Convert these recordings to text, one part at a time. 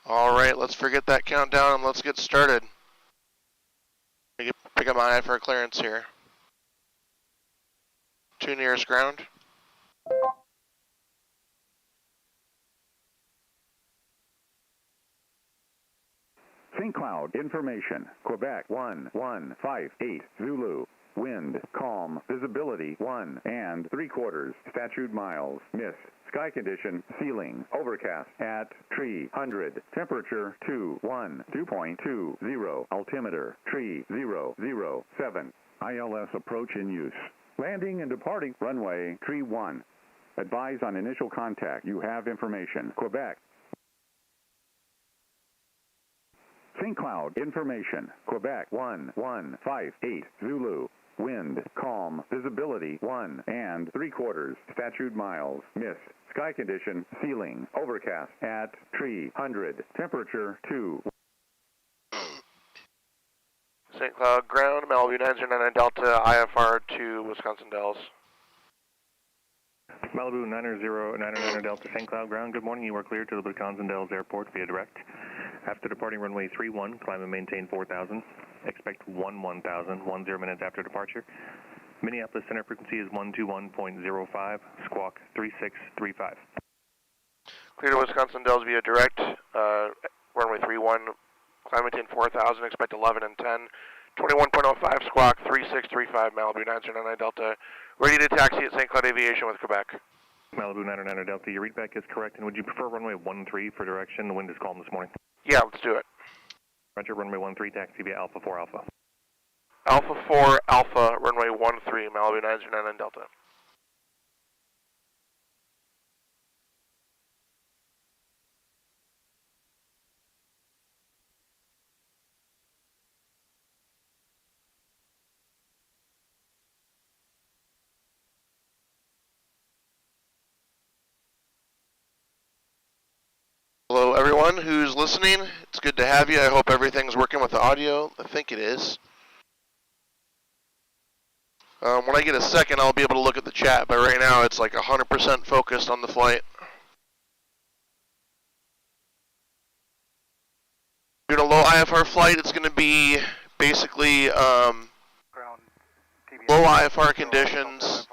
All right, let's forget that countdown and let's get started. Pick up my IFR clearance here. 2 nearest ground. St. Cloud information. Quebec 1158 Zulu. Wind calm. Visibility 1 3/4 statute miles. Miss. Sky condition ceiling overcast at 300. Temperature 2.20. Altimeter 3007. ILS approach in use. Landing and departing runway 31. Advise on initial contact. You have information. Quebec. St. Cloud information. Quebec 1158 Zulu. Wind calm. Visibility 1 3/4 statute miles. Miss. Sky condition ceiling overcast at 300. Temperature 2. St. Cloud ground, Malibu 909 Delta, IFR to Wisconsin Dells. Malibu 909 Delta, St. Cloud ground. Good morning. You are cleared to the Wisconsin Dells Airport via direct. After departing runway 31, climb and maintain 4,000. Expect 10,000, 10 minutes after departure. Minneapolis center frequency is 121.05, squawk 3635. Clear to Wisconsin Dells via direct, runway 31, climb maintain 4,000, expect 11 and 10. 21.05, squawk 3635, Malibu 909 Delta. Ready to taxi at St. Cloud Aviation with Quebec. Malibu 909 Delta, your readback is correct, and would you prefer runway 13 for direction? The wind is calm this morning. Yeah, let's do it. Roger, runway 13, taxi via Alpha 4 Alpha. Alpha 4 Alpha, runway 13, Malibu 909 Delta. Hello everyone who's listening. It's good to have you. I hope everything's working with the audio. I think it is. When I get a second, I'll be able to look at the chat, but right now it's like 100% focused on the flight. Doing a low IFR flight, it's going to be basically low IFR conditions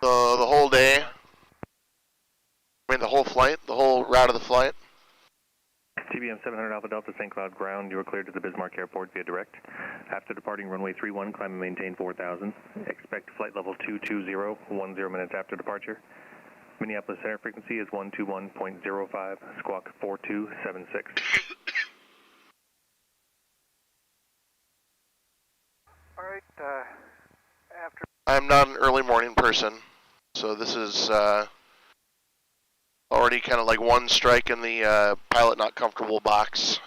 the whole day. I mean the whole flight, the whole route of the flight. TBM 700 Alpha Delta, St. Cloud ground. You are cleared to the Bismarck Airport via direct. After departing runway 31, climb and maintain 4,000. Expect flight level 220, 10 minutes after departure. Minneapolis center frequency is 121.05, squawk 4276. All right, after... I'm not an early morning person, so this is already kind of like one strike in the pilot not comfortable box.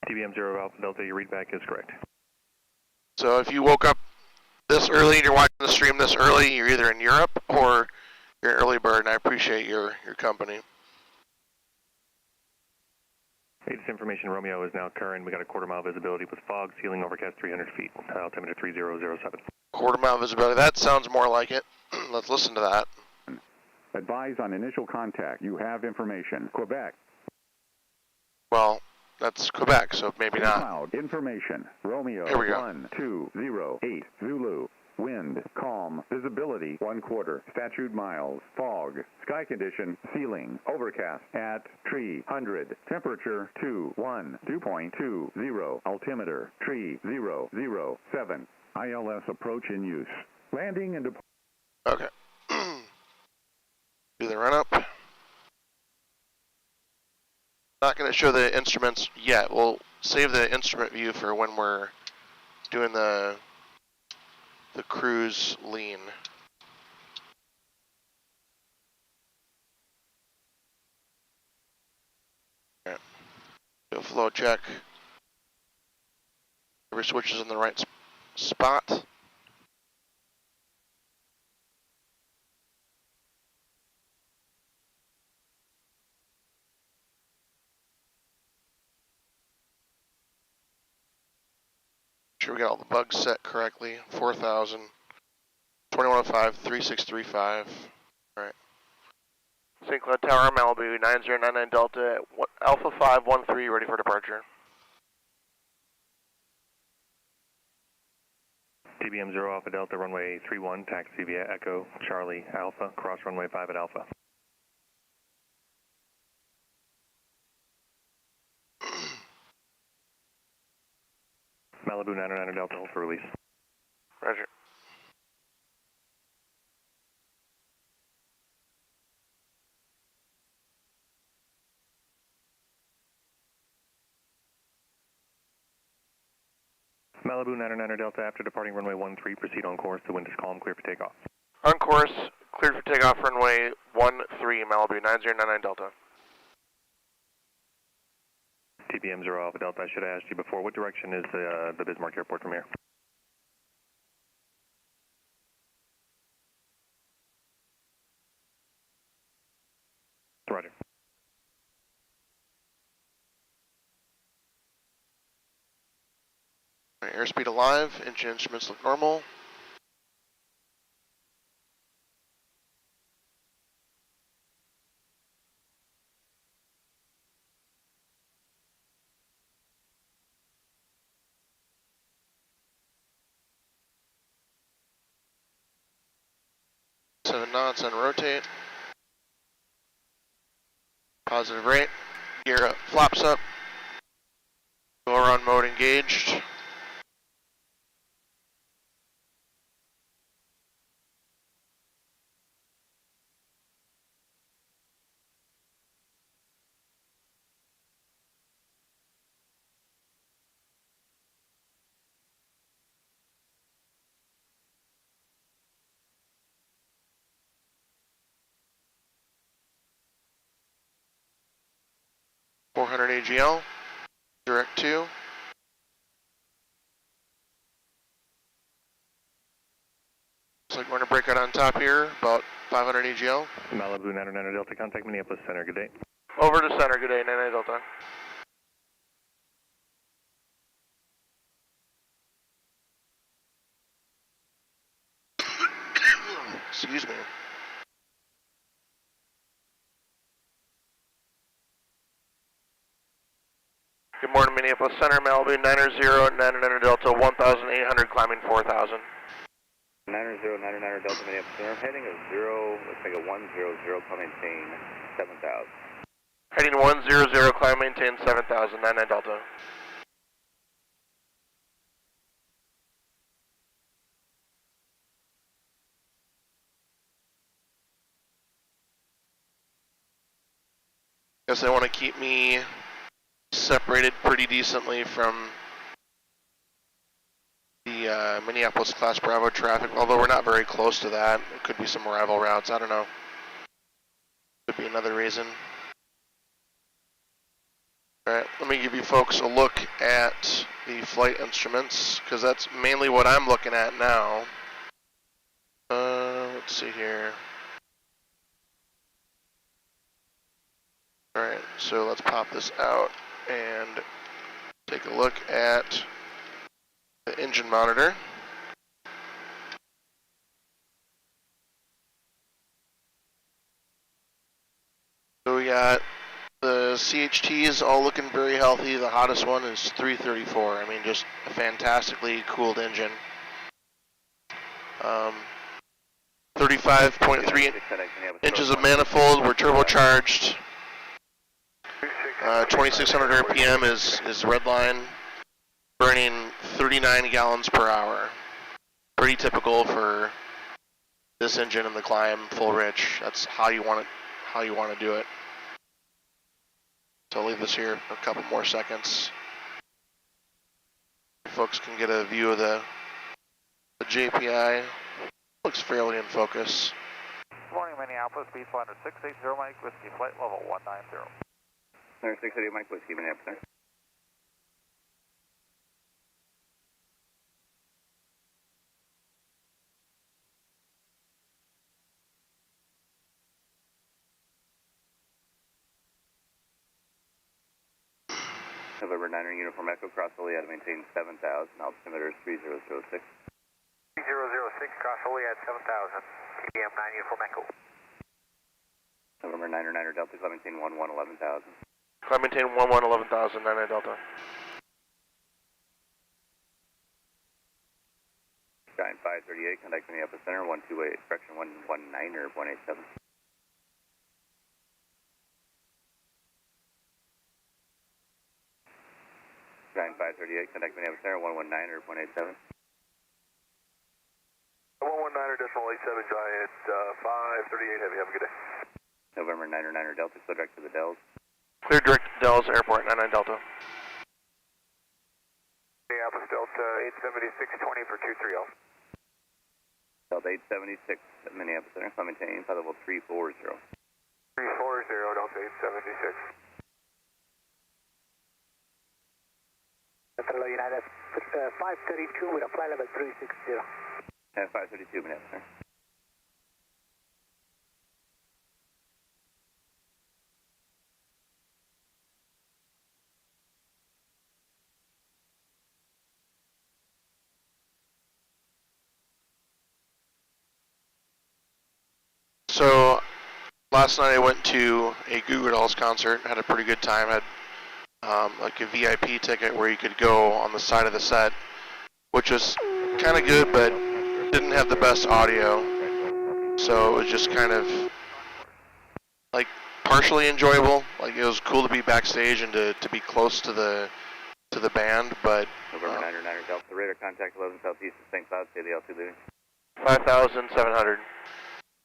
TBM 0 Alpha Delta, your readback is correct. So if you woke up this early and you're watching the stream this early, you're either in Europe or you're an early bird, and I appreciate your company. Latest information, Romeo is now current. We got a quarter-mile visibility with fog, ceiling overcast 300 feet, altimeter 3007. Quarter-mile visibility, that sounds more like it. Let's listen to that. Advise on initial contact. You have information. Quebec. Well, that's Quebec, so maybe not. Cloud information. Romeo Here we go. 1208 Zulu. Wind calm. Visibility 1/4 statute miles. Fog. Sky condition ceiling overcast at 300. Temperature 2.20. Altimeter 3007. ILS approach in use. Landing and departure. Okay. Do the run up. Not going to show the instruments yet. We'll save the instrument view for when we're doing the cruise lean. All right. Do a flow check. Every switch is in the right spot. Sure we got all the bugs set correctly. 4,000, 2105, 3635. All right. St. Cloud Tower, Malibu, 9099 Delta, Alpha 513, ready for departure. TBM 0 Alpha Delta, runway 31, taxi via Echo, Charlie, Alpha, cross runway 5 at Alpha. Malibu 909 Delta, hold for release. Roger. Malibu 909 Delta, after departing runway 13, proceed on course. The wind is calm, clear for takeoff. On course, cleared for takeoff, runway 13, Malibu, 9099 Delta. TBM 0 Alpha Delta, I should have asked you before, what direction is the Bismarck Airport from here? Roger. Right, airspeed alive, engine instruments look normal. Seven knots and rotate. Positive rate. Gear up, flaps up. Go around mode engaged. .400 AGL, direct 2. Looks like we're going to break out on top here, about 500 AGL. Malibu 909 Delta, contact Minneapolis Center, good day. Over to center, good day, 99 Delta. Excuse me. Good morning, Minneapolis Center, Malibu 90 99 Delta, 1,800, climbing 4,000. 90 99 Delta, Minneapolis Center, heading of 0, looks like a 100, climb maintain 7,000. Heading 100, climb maintain 7,000, 99 Delta. Guess they want to keep me separated pretty decently from the Minneapolis Class Bravo traffic, although we're not very close to that. It could be some rival routes, I don't know. Could be another reason. Alright, let me give you folks a look at the flight instruments, because that's mainly what I'm looking at now. Let's see here. Alright, so let's pop this out and take a look at the engine monitor. So we got the CHTs all looking very healthy. The hottest one is 334. I mean, just a fantastically cooled engine. 35.3 inches of manifold. We're turbocharged. 2,600 RPM is red line, burning 39 gallons per hour. Pretty typical for this engine in the climb, full rich. That's how you want to do it. So I'll leave this here for a couple more seconds. Folks can get a view of the JPI. Looks fairly in focus. Good morning, Minneapolis, speed finder 680 Mike Whiskey, flight level 190. 680 Mike Whiskey, Minneapolis. November 9er Uniform Echo, cross Oleat, maintain 7,000, altimeter is 3006. 3006, cross Oleat 7,000, TBM 9 Uniform Echo. November 9 Niner Delta, Clementine 11,000. Clementine 11,000, 99 Delta. Giant 538, contact Minneapolis Center, 128, correction 119 or 187. Giant 538, contact Minneapolis Center, 119 or 187. 119.87, Giant 538, heavy, have a good day. November Niner Delta, clear direct to the Dells. Clear direct to Dells Airport, 99 Delta. Minneapolis Delta 876, 20 for 23L. Delta 876 at Minneapolis Center, Clementine, flight level 340. 340, Delta 876. Hello, United 532 with a flight level 360. 532 Minneapolis Center. So, last night I went to a Goo Goo Dolls concert, had a pretty good time, had like a VIP ticket where you could go on the side of the set, which was kind of good, but didn't have the best audio, so it was just kind of like partially enjoyable. Like it was cool to be backstage and to be close to the band, but November Niner Delta, radar contact 11 southeast of St. Cloud, say the altitude leaving. 5,700.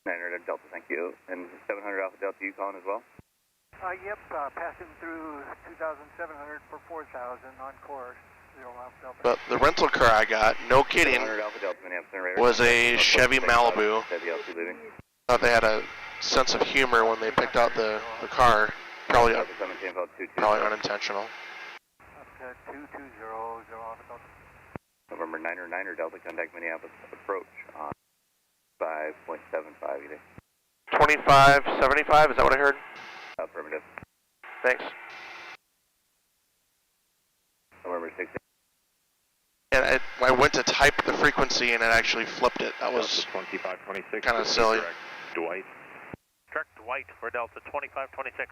Niner Delta, thank you. And 700 Alpha Delta, you calling as well? Yep, passing through 2,700 for 4,000 on course. 0 Alpha Delta. But the rental car I got, no kidding, 700 Alpha Delta, Minneapolis, radar was contact, a Chevy Malibu. Say the altitude leaving. Thought they had a sense of humor when they picked out the car. Probably unintentional. That's 220, 0 Alpha Delta. November Niner Delta, contact Minneapolis, approach on 5.75 either. 2575, is that what I heard? Affirmative. Thanks. November 6. And I went to type the frequency and it actually flipped it. That was 2526. kind of silly. Dwight. Direct Dwight for Delta 2526.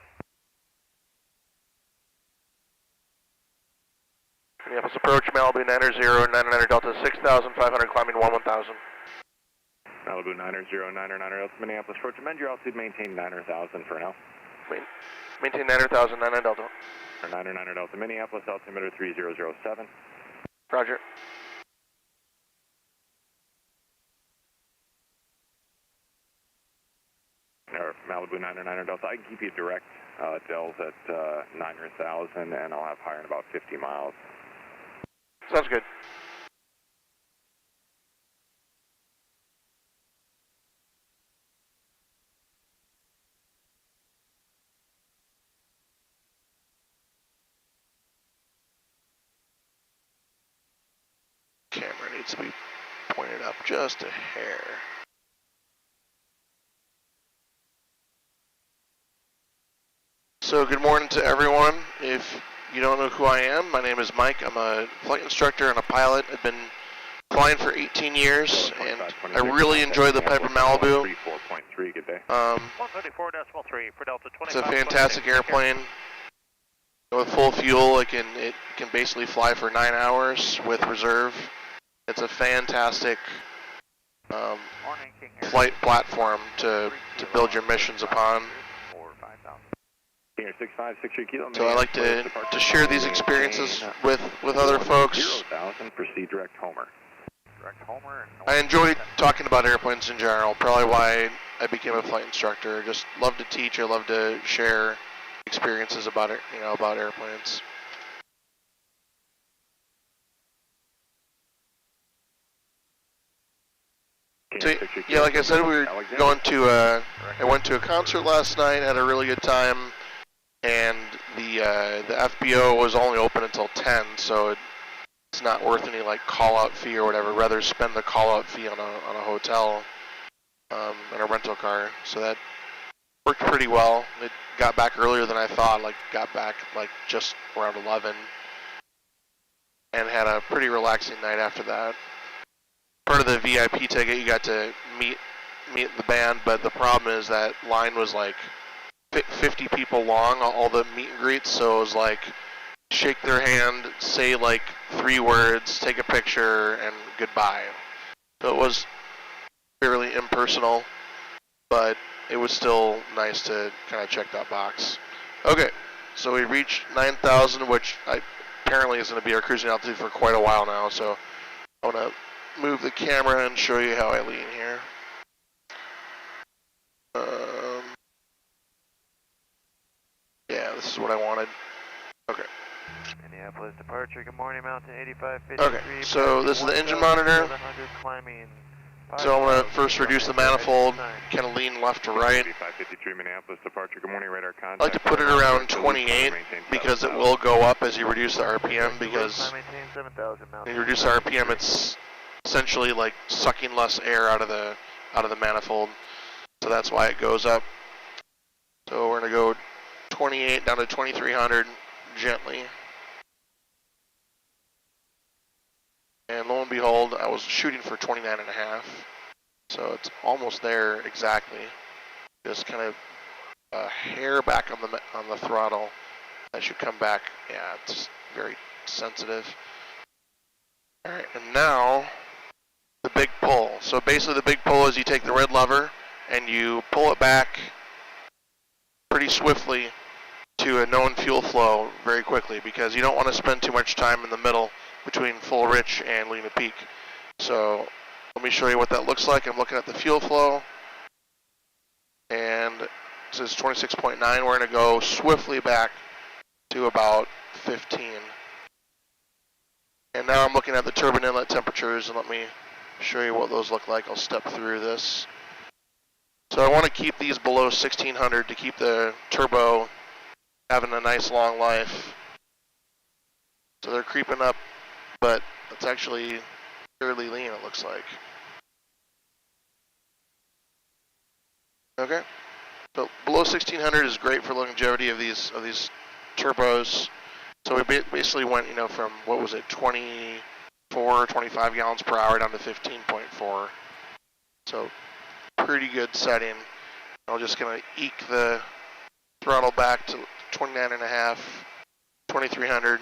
Minneapolis approach, Malibu 9099 Delta 6,500, climbing 11,000. Malibu 90999 Delta, Minneapolis approach. Amend your altitude, maintain 9,000 for now. Maintain 9,000, 99 Delta. 909 Delta, Minneapolis, altimeter 3007. Roger. Or Malibu 909 Delta, I can keep you direct, Dells at 9,000, and I'll have higher in about 50 miles. Sounds good. Camera needs to be pointed up just a hair. So good morning to everyone. If you don't know who I am, my name is Mike. I'm a flight instructor and a pilot. I've been flying for 18 years, and I really enjoy the Piper Malibu. 34.3, good day. 134.3 for Delta 25. It's a fantastic airplane. With full fuel, it can basically fly for 9 hours with reserve. It's a fantastic flight platform to build your missions upon. So I like to share these experiences with other folks. 0,000, proceed direct Homer. I enjoy talking about airplanes in general, probably why I became a flight instructor. Just love to teach, I love to share experiences about it, about airplanes. So, yeah, like I said, we were going to I went to a concert last night, had a really good time, and the FBO was only open until 10, so it's not worth any call-out fee or whatever. Rather spend the call-out fee on a hotel and a rental car. So that worked pretty well. It got back earlier than I thought. Got back just around 11, and had a pretty relaxing night after that. Part of the VIP ticket, you got to meet the band, but the problem is that line was 50 people long, all the meet and greets, so it was like shake their hand, say like 3 words, take a picture, and goodbye. So it was fairly impersonal, but it was still nice to kind of check that box. Okay, so we reached 9,000, which apparently is going to be our cruising altitude for quite a while now, so I want to move the camera and show you how I lean here. Yeah, this is what I wanted. Okay. Minneapolis departure, good morning, Mountain 8553. Okay, so this is the engine monitor. Climbing. So I'm going to first reduce the manifold, kind of lean left to right. 8553 Minneapolis departure, good morning, radar contact. I like to put it around 28 because it will go up as you reduce the RPM, because when you reduce the RPM, it's essentially like sucking less air out of the manifold. So that's why it goes up. So we're going to go 28 down to 2300 gently. And lo and behold, I was shooting for 29.5. So it's almost there exactly. Just kind of a hair back on the throttle. That should come back. Yeah, it's very sensitive. All right, and now the big pull. So basically the big pull is you take the red lever and you pull it back pretty swiftly to a known fuel flow very quickly, because you don't want to spend too much time in the middle between full rich and lean at peak. So let me show you what that looks like. I'm looking at the fuel flow, and this is 26.9. We're going to go swiftly back to about 15. And now I'm looking at the turbine inlet temperatures, and let me show you what those look like. I'll step through this. So I want to keep these below 1600 to keep the turbo having a nice long life. So they're creeping up, but it's actually fairly lean, it looks like. Okay, so below 1600 is great for longevity of these turbos. So we basically went, from, what was it, 24, 25 gallons per hour down to 15.4. So pretty good setting. I'm just going to eke the throttle back to 29.5, 2300,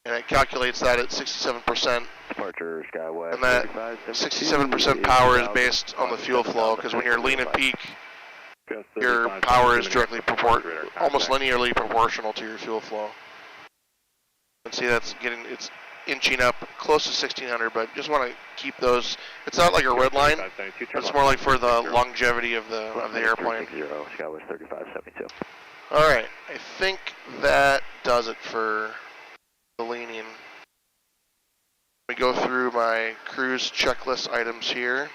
and it calculates that at 67%. Departure Skywest. And that 67% power is based on the fuel flow, because when you're lean at peak, your power is directly almost linearly proportional to your fuel flow. And see, it's inching up close to 1600, but just want to keep those. It's not like a red line. It's more like for the longevity of the airplane. Skywest 3572. All right, I think that does it for the leaning. Let me go through my cruise checklist items here.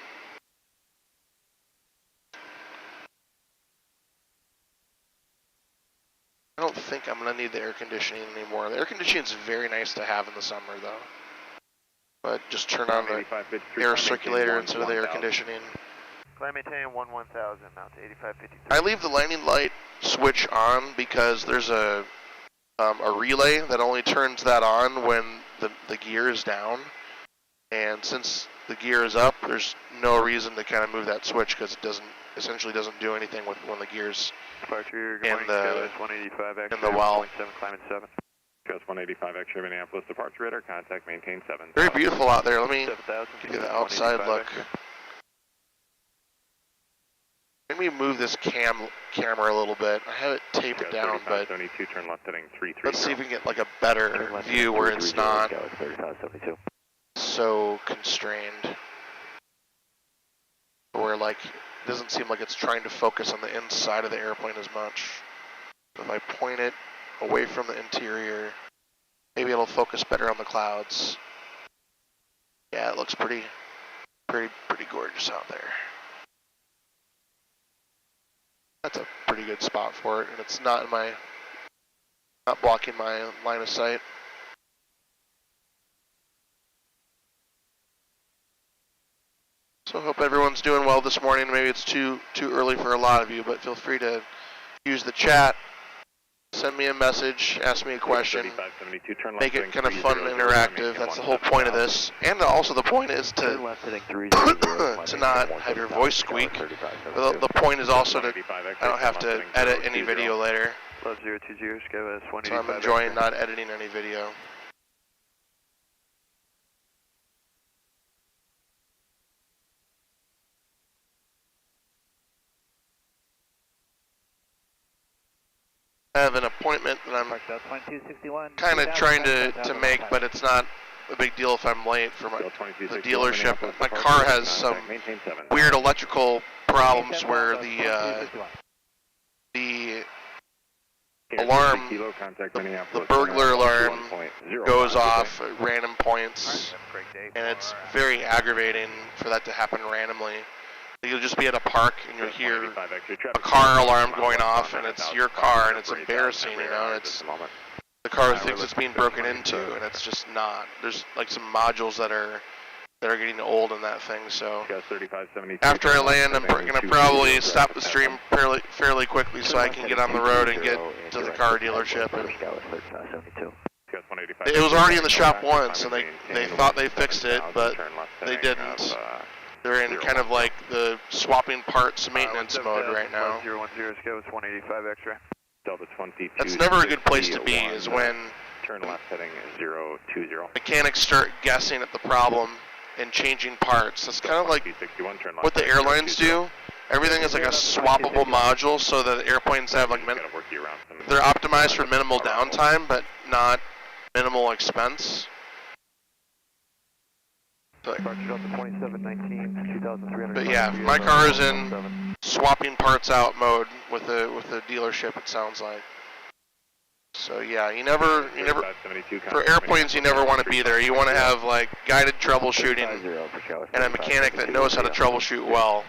I don't think I'm going to need the air conditioning anymore. The air conditioning is very nice to have in the summer, though. But just turn on the air circulator instead of the air conditioning. Climb maintain 1000, mount to 8553. I leave the landing light switch on because there's a relay that only turns that on when the gear is down. And since the gear is up, there's no reason to kind of move that switch, because it essentially doesn't do anything when the gear's Departure, in the 185 in the well. 7, climbing 7. Coast 185 X-ray Minneapolis departure radar contact maintain 7. Very beautiful out there. Let me 7000, give you the outside look. Let me move this camera a little bit. I have it taped down, but 72, turn left heading 330. let's see if we can get like a better view where it's not so constrained, where like it doesn't seem like it's trying to focus on the inside of the airplane as much. If I point it away from the interior, maybe it'll focus better on the clouds. Yeah, it looks pretty gorgeous out there. That's a pretty good spot for it, and it's not blocking my line of sight. So I hope everyone's doing well this morning. Maybe it's too early for a lot of you, but feel free to use the chat, send me a message, ask me a question, 3572, turn left make it heading kind of fun and 300, interactive. That's the whole point of this. And also the point is Turn to left heading 300, to not have your voice squeak. The point is also to I don't have to edit any video later. Left 020, Skywest 185. So I'm enjoying not editing any video. I have an appointment that I'm kind of trying to make, but it's not a big deal if I'm late for the dealership. My car has some weird electrical problems where the alarm, the burglar alarm goes off at random points, and it's very aggravating for that to happen randomly. You'll just be at a park and you'll hear a car alarm going off, and it's your car, and it's embarrassing, you know. It's the car thinks it's being broken into, and it's just not. There's like some modules that are getting old in that thing. So after I land, I'm gonna probably stop the stream fairly quickly so I can get on the road and get to the car dealership. And it was already in the shop once, and they thought they fixed it, but they didn't. They're in kind of like the swapping parts maintenance mode right now. 010, Skywest 185 X-ray. Delta 22. That's never a good place to be, is when turn left heading 020. Mechanics start guessing at the problem and changing parts. That's kind of like what the airlines do. Everything is like a swappable module, so that airplanes have like they're optimized for minimal downtime, but not minimal expense. But yeah, my car is in swapping parts out mode with the dealership, it sounds like. So yeah, you never for airplanes you never want to be there. You want to have like guided troubleshooting and a mechanic that knows how to troubleshoot well.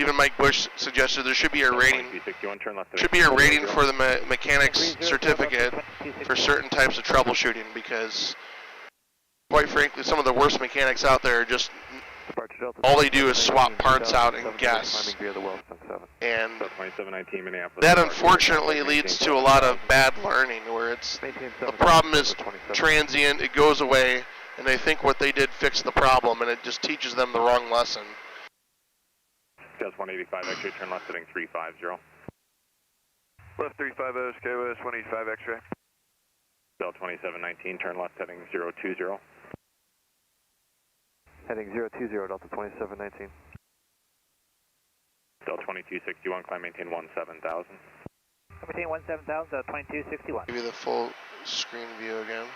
Even Mike Bush suggested there should be a rating. Should be a rating for the mechanic's certificate for certain types of troubleshooting, because quite frankly, some of the worst mechanics out there are just all they do is swap parts out and guess. And that unfortunately leads to a lot of bad learning, where the problem is transient, it goes away, and they think what they did fixed the problem, and it just teaches them the wrong lesson. 185 X-ray, turn left heading 350. Left 350, Skywest 185 X-ray. Del 2719, turn left heading 020. Heading 020, Delta 2719. Del 2261, climb maintain 17,000. Maintain 17,000, 2261. Give you the full screen view again.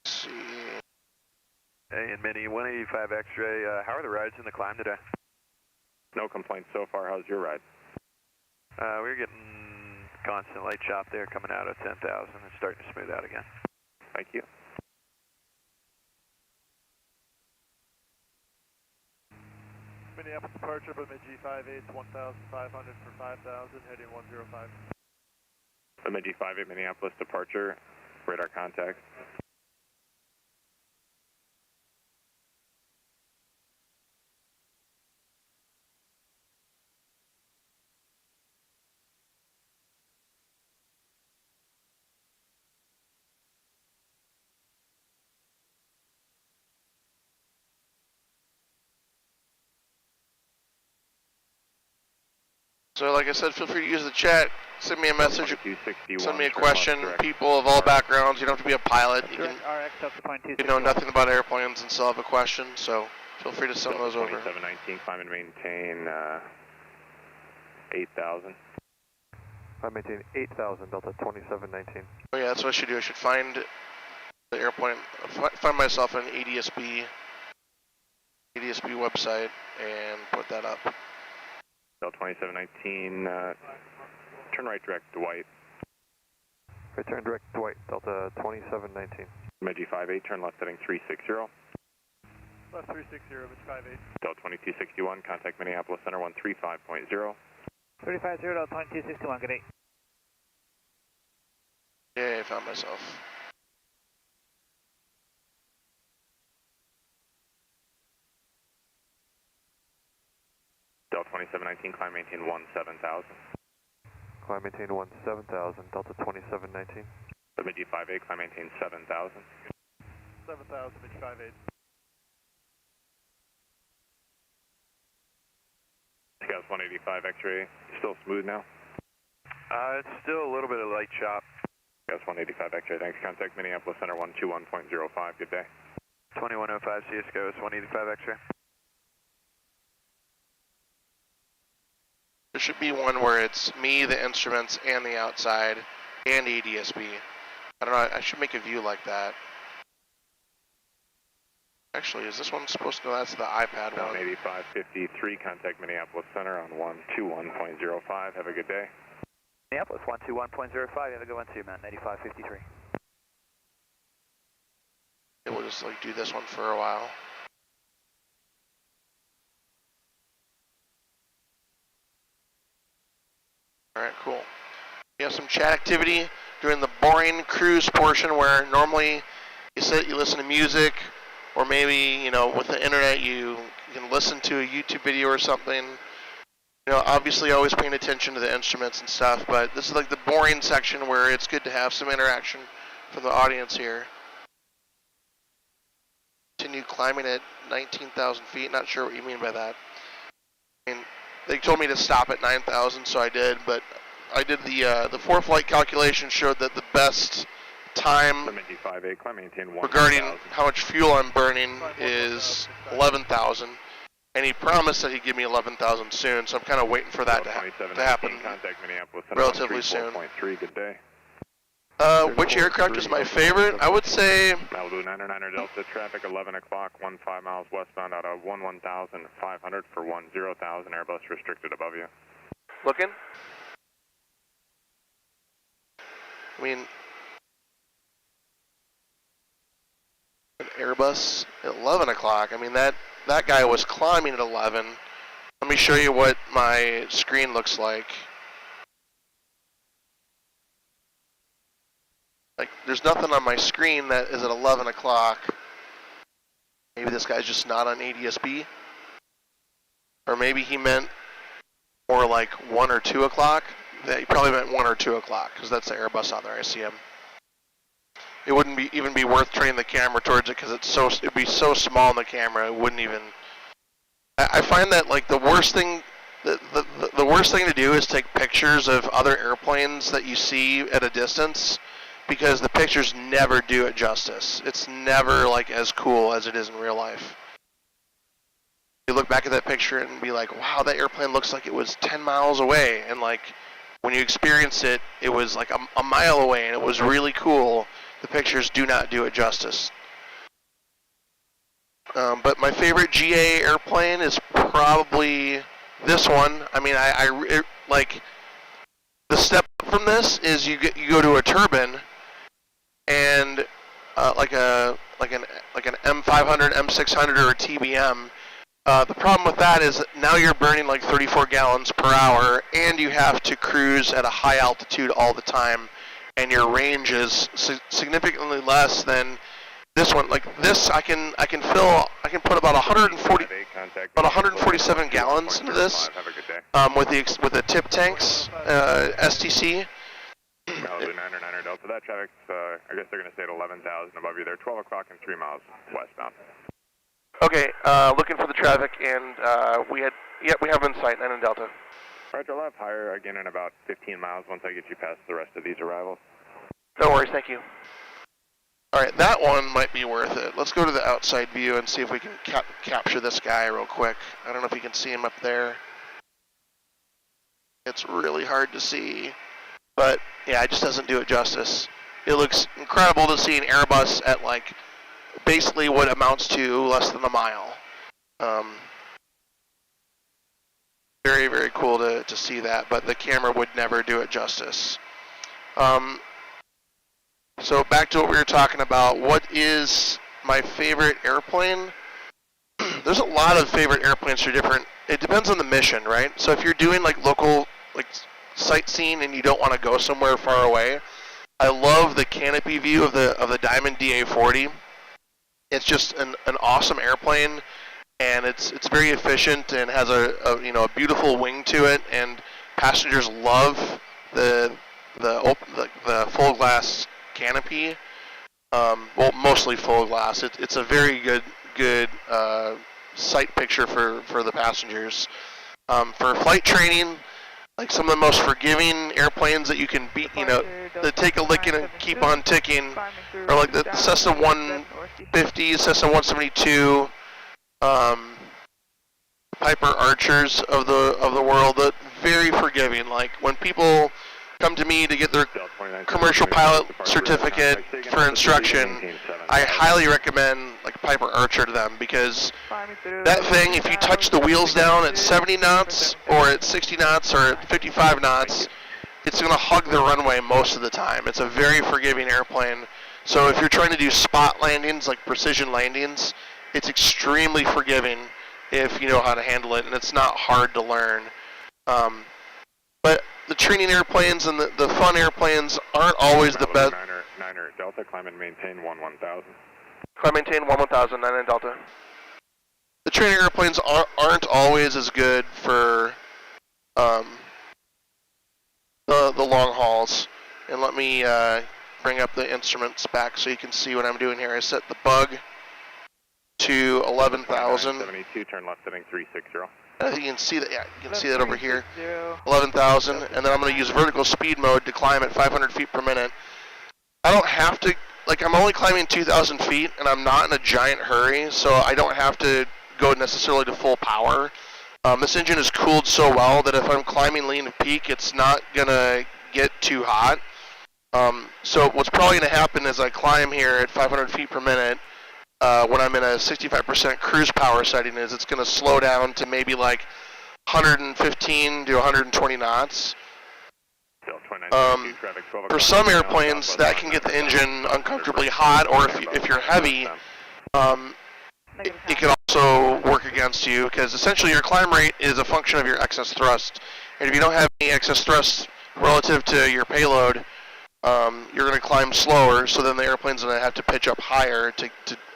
Let's see. Hey, and Mini 185 X-ray, how are the rides in the climb today? No complaints so far. How's your ride? We're getting constant light chop there coming out at 10,000 and starting to smooth out again. Thank you. Minneapolis departure, but G58, 1,500 for 5,000, heading 105. The G58 Minneapolis departure, radar contact. So like I said, feel free to use the chat, send me a message, send me a question. People of all backgrounds, you don't have to be a pilot. You can know nothing about airplanes and still have a question, so feel free to send those over. 2719, climb and maintain 8,000. I maintain 8,000, Delta 2719. Oh yeah, that's what I should do. I should find the airplane, find myself an ADSB website and put that up. Del 2719, turn right direct Dwight. Return direct Dwight, Delta 2719. G58, turn left heading 360. Left 360, Mitch 58. Del 2261, contact Minneapolis Center 135.0. 350, Del 2261, good day. Yeah, I found myself. Del 2719, climb maintain 17,000. climb maintain 17,000, Delta 2719. Mid 58, climb maintain 7,000. 7,000, mid 58. Scouts 185 X-ray, still smooth now? It's still a little bit of light chop. Scouts 185 X-ray, thanks. Contact Minneapolis Center 121.05, good day. 2105 CS Scouts 185 X-ray. There should be one where it's me, the instruments, and the outside, and ADSB. I don't know, I should make a view like that. Actually, is this one supposed to go? That's the iPad one. 8553, contact Minneapolis Center on 121.05, have a good day. Minneapolis 121.05, have a good one too, man, 8553. Yeah, we'll just like do this one for a while. Alright, cool. We have some chat activity during the boring cruise portion where normally you sit, you listen to music, or maybe, you know, with the internet you can listen to a YouTube video or something. You know, obviously always paying attention to the instruments and stuff, but this is like the boring section where it's good to have some interaction from the audience here. Continue climbing at 19,000 feet. Not sure what you mean by that. I mean, they told me to stop at 9,000, so I did, but I did the four-flight calculation showed that the best time regarding how much fuel I'm burning is 11,000, and he promised that he'd give me 11,000 soon, so I'm kind of waiting for that to happen relatively soon. Good day. Which aircraft is my favorite? I would say Malibu 909er Delta, traffic 11 o'clock, 15 miles westbound out of 11,500 for 10,000, Airbus restricted above you. looking. I mean, an Airbus at 11 o'clock. I mean, that guy was climbing at 11. Let me show you what my screen looks like. Like, there's nothing on my screen that is at 11 o'clock. Maybe this guy's just not on ADSB. Or maybe he meant more like 1 or 2 o'clock. He probably meant 1 or 2 o'clock, because that's the Airbus on there. I see him. It wouldn't even be worth turning the camera towards it, because it'd be so small in the camera, it wouldn't even... I find that, like, the worst thing to do is take pictures of other airplanes that you see at a distance, because the pictures never do it justice. It's never, like, as cool as it is in real life. You look back at that picture and be like, wow, that airplane looks like it was 10 miles away, and, like, when you experience it, it was like a mile away, and it was really cool. The pictures do not do it justice. But my favorite GA airplane is probably this one. I mean, like, the step from this is you go to a turbine, and like an M500, M600, or a TBM. The problem with that is that now you're burning like 34 gallons per hour, and you have to cruise at a high altitude all the time, and your range is significantly less than this one. Like this, I can put about 147 gallons into this with the tip tanks, STC. Malibu 909er Delta, that traffic's, I guess they're going to stay at 11,000 above you. They're 12 o'clock and 3 miles westbound. Okay, looking for the traffic, and we have in sight, 9 in Delta. Roger, I'll have higher again in about 15 miles once I get you past the rest of these arrivals. No worries, thank you. Alright, that one might be worth it. Let's go to the outside view and see if we can capture this guy real quick. I don't know if you can see him up there. It's really hard to see, but yeah, it just doesn't do it justice. It looks incredible to see an Airbus at like basically what amounts to less than a mile. Very, very cool to see that, but the camera would never do it justice. So back to what we were talking about. What is my favorite airplane? There's a lot of favorite airplanes for different... It depends on the mission, right? So if you're doing like local like sightseeing and you don't want to go somewhere far away, I love the canopy view of the Diamond DA-40. It's just an awesome airplane, and it's very efficient and has a beautiful wing to it, and passengers love the the full glass canopy. Well, mostly full glass. It's a very good sight picture for the passengers. For flight training, like some of the most forgiving airplanes that you can beat, that take a licking and keep on ticking, are like the Cessna 150, Cessna 172, Piper Archers of the world. That very forgiving. Like when people come to me to get their commercial pilot certificate for instruction, I highly recommend like Piper Archer to them, because that thing, if you touch the wheels down at 70 knots or at 60 knots or at 55 knots, it's going to hug the runway most of the time. It's a very forgiving airplane. So if you're trying to do spot landings, like precision landings, it's extremely forgiving if you know how to handle it, and it's not hard to learn. But the training airplanes and the fun airplanes aren't always the best. Niner Delta, climb and maintain 11,000. Climb and maintain 11,000, 99 Delta. The training airplanes aren't always as good for the long hauls. And let me bring up the instruments back so you can see what I'm doing here. I set the bug to 11,000. 72, turn left heading 360. I think you can see that. Yeah, you can see that over here. 11,000, and then I'm going to use vertical speed mode to climb at 500 feet per minute. I don't have to, like, I'm only climbing 2,000 feet, and I'm not in a giant hurry, so I don't have to go necessarily to full power. This engine is cooled so well that if I'm climbing lean to peak, it's not going to get too hot. So what's probably going to happen as I climb here at 500 feet per minute, when I'm in a 65% cruise power setting, is it's going to slow down to maybe like 115 to 120 knots. For some airplanes, that can get the engine uncomfortably hot, or if you're heavy, it can also work against you, because essentially your climb rate is a function of your excess thrust. And if you don't have any excess thrust relative to your payload, you're going to climb slower, so then the airplane's going to have to pitch up higher to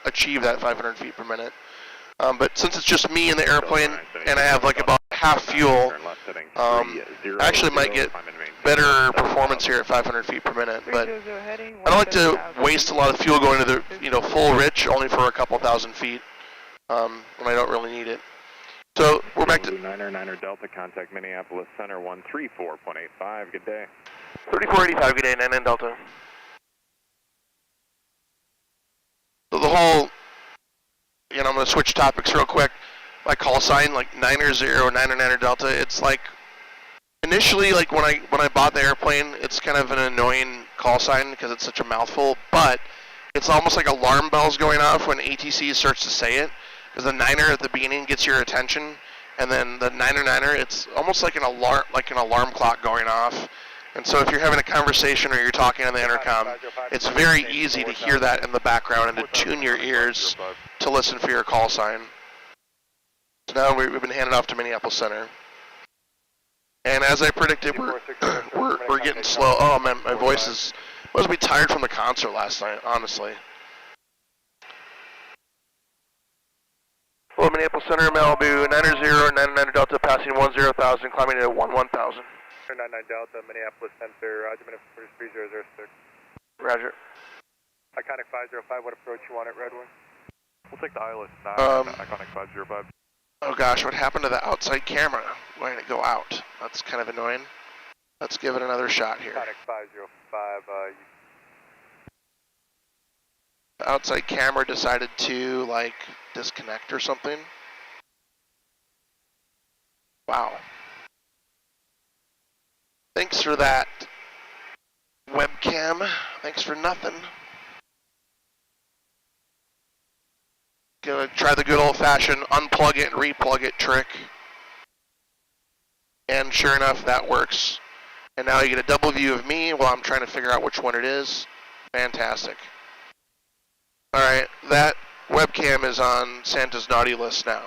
achieve that 500 feet per minute. But since it's just me in the airplane, and I have like about half fuel, I actually might get better performance here at 500 feet per minute. But I don't like to waste a lot of fuel going to the full rich only for a couple thousand feet when I don't really need it. So we're back to Niner Delta, contact Minneapolis Center 134.85. Good day. 3485. Good day, 99 Delta. So the whole, I'm going to switch topics real quick. My call sign, like 9er Delta, it's like, initially, like when I bought the airplane, it's kind of an annoying call sign because it's such a mouthful, but it's almost like alarm bells going off when ATC starts to say it, because the 9er at the beginning gets your attention, and then the 9er, it's almost like an alarm clock going off. And so if you're having a conversation or you're talking on the intercom, it's very easy to hear that in the background and to tune your ears to listen for your call sign. So now we've been handed off to Minneapolis Center. And as I predicted, we're getting slow. Oh man, my voice must be tired from the concert last night, honestly. Hello, Minneapolis Center, Malibu, 90, Delta, passing 10,000, climbing at 11,000. 99 Delta, Minneapolis Center, Roger, Minneapolis 3006. Roger. Iconic 505, what approach you want at Redwood? We'll take the ILS 9, Iconic 505. Oh gosh, what happened to the outside camera? Why did it go out? That's kind of annoying. Let's give it another shot here. Iconic 505, The outside camera decided to, like, disconnect or something. Wow. Thanks for that, webcam. Thanks for nothing. Gonna try the good old-fashioned unplug it and replug it trick. And sure enough, that works. And now you get a double view of me while I'm trying to figure out which one it is. Fantastic. Alright, that webcam is on Santa's naughty list now.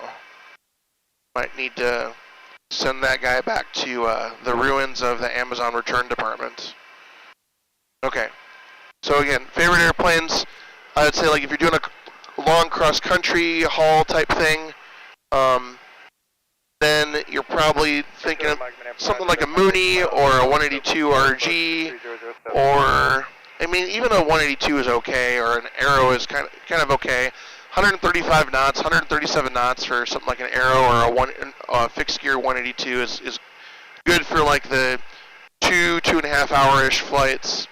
Might need to send that guy back to the ruins of the Amazon return department. Okay. So again, favorite airplanes, I would say, like, if you're doing a long cross-country haul type thing, 9 then you're probably thinking of something like a Mooney or a 182 RG, or I mean even a 182 is okay, or an Arrow is kind of okay. 135 knots, 137 knots for something like an Arrow or a fixed gear 182 is good for like the 2.5 hour-ish flights.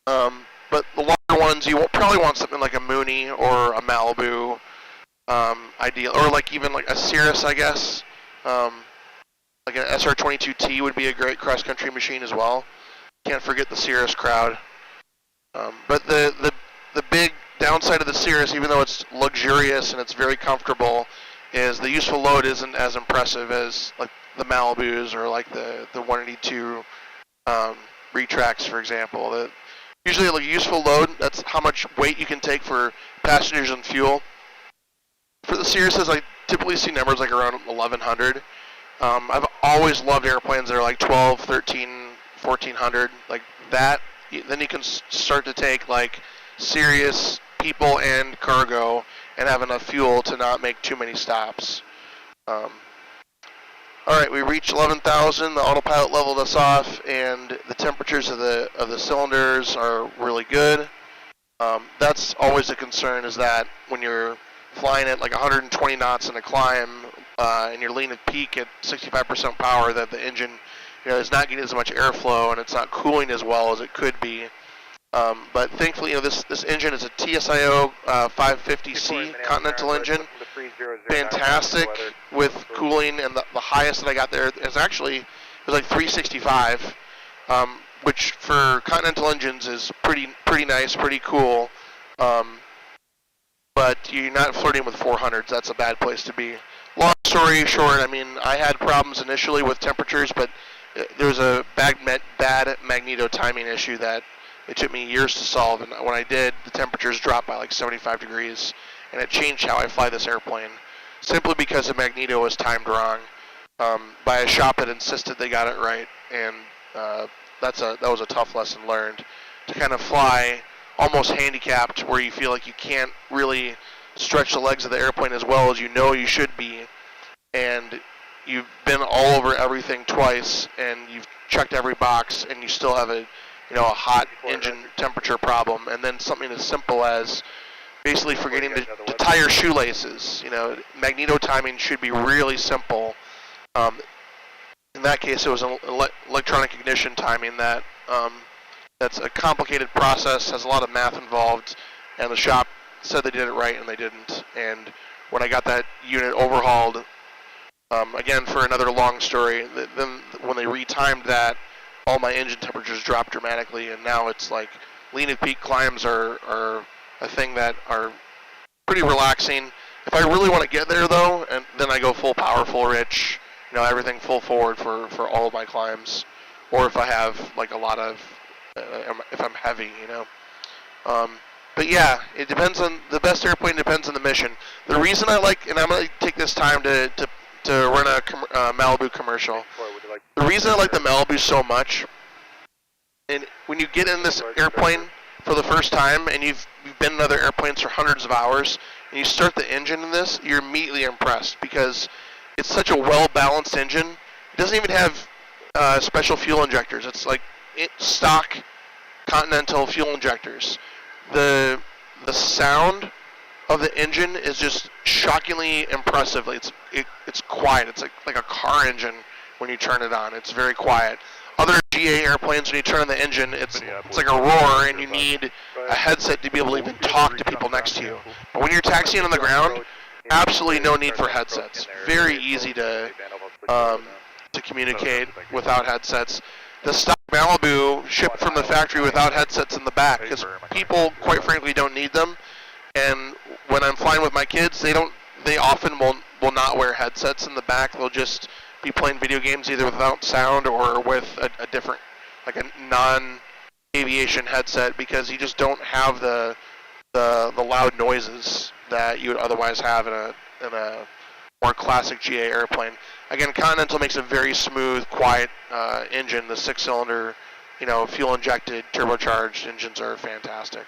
But the longer ones, you won't probably want something like a Mooney or a Malibu, ideal, or like even like a Cirrus, I guess. Like an SR-22T would be a great cross-country machine as well. Can't forget the Cirrus crowd. But the big downside of the Cirrus, even though it's luxurious and it's very comfortable, is the useful load isn't as impressive as like the Malibus or like the 182 retracts, for example. Usually like useful load, that's how much weight you can take for passengers and fuel. For the Cirruses, I typically see numbers like around 1,100. I've always loved airplanes that are like 12, 13, 1,400, like that. Then you can start to take like serious people and cargo and have enough fuel to not make too many stops. All right, we reached 11,000. The autopilot leveled us off, and the temperatures of the cylinders are really good. That's always a concern, is that when you're flying at like 120 knots in a climb and you're lean at peak at 65% power, that the engine is not getting as much airflow and it's not cooling as well as it could be. But thankfully, this engine is a TSIO 550C Continental engine. Fantastic with cooling, and the highest that I got there is actually, it was like 365, which for Continental engines is pretty nice, pretty cool. But you're not flirting with 400s. That's a bad place to be. Long story short, I mean, I had problems initially with temperatures, but there was a bad magneto timing issue that it took me years to solve, and when I did, the temperatures dropped by like 75 degrees, and it changed how I fly this airplane, simply because the magneto was timed wrong by a shop that insisted they got it right, and that was a tough lesson learned, to kind of fly almost handicapped, where you feel like you can't really stretch the legs of the airplane as well as you know you should be, and you've been all over everything twice, and you've checked every box, and you still have a hot engine temperature problem, and then something as simple as basically forgetting to tie your shoelaces. Magneto timing should be really simple. In that case, it was an electronic ignition timing that's a complicated process, has a lot of math involved, and the shop said they did it right, and they didn't. And when I got that unit overhauled, again, for another long story, then when they retimed that, all my engine temperatures dropped dramatically, and now it's like lean at peak climbs are a thing that are pretty relaxing. If I really want to get there, though, and then I go full power, full rich, everything full forward for all of my climbs, or if I have like a lot of, if I'm heavy, But yeah, it depends on, the best airplane depends on the mission. The reason I like, and I'm going to take this time to run a Malibu commercial. The reason I like the Malibu so much, and when you get in this airplane for the first time, and you've been in other airplanes for hundreds of hours, and you start the engine in this, you're immediately impressed, because it's such a well-balanced engine. It doesn't even have special fuel injectors. It's like stock Continental fuel injectors. The sound of the engine is just shockingly impressive. It's quiet. It's like a car engine when you turn it on. It's very quiet. Other GA airplanes, when you turn on the engine, it's like a roar, and you need a headset to be able to even talk to people next to you. But when you're taxiing on the ground, absolutely no need for headsets. Very easy to communicate without headsets. The stock Malibu shipped from the factory without headsets in the back, because people, quite frankly, don't need them. And when I'm flying with my kids, they often will not wear headsets in the back. They'll just be playing video games either without sound or with a different, like a non-aviation headset, because you just don't have the loud noises that you would otherwise have in a more classic GA airplane. Again, Continental makes a very smooth, quiet engine. The 6-cylinder, fuel-injected, turbocharged engines are fantastic.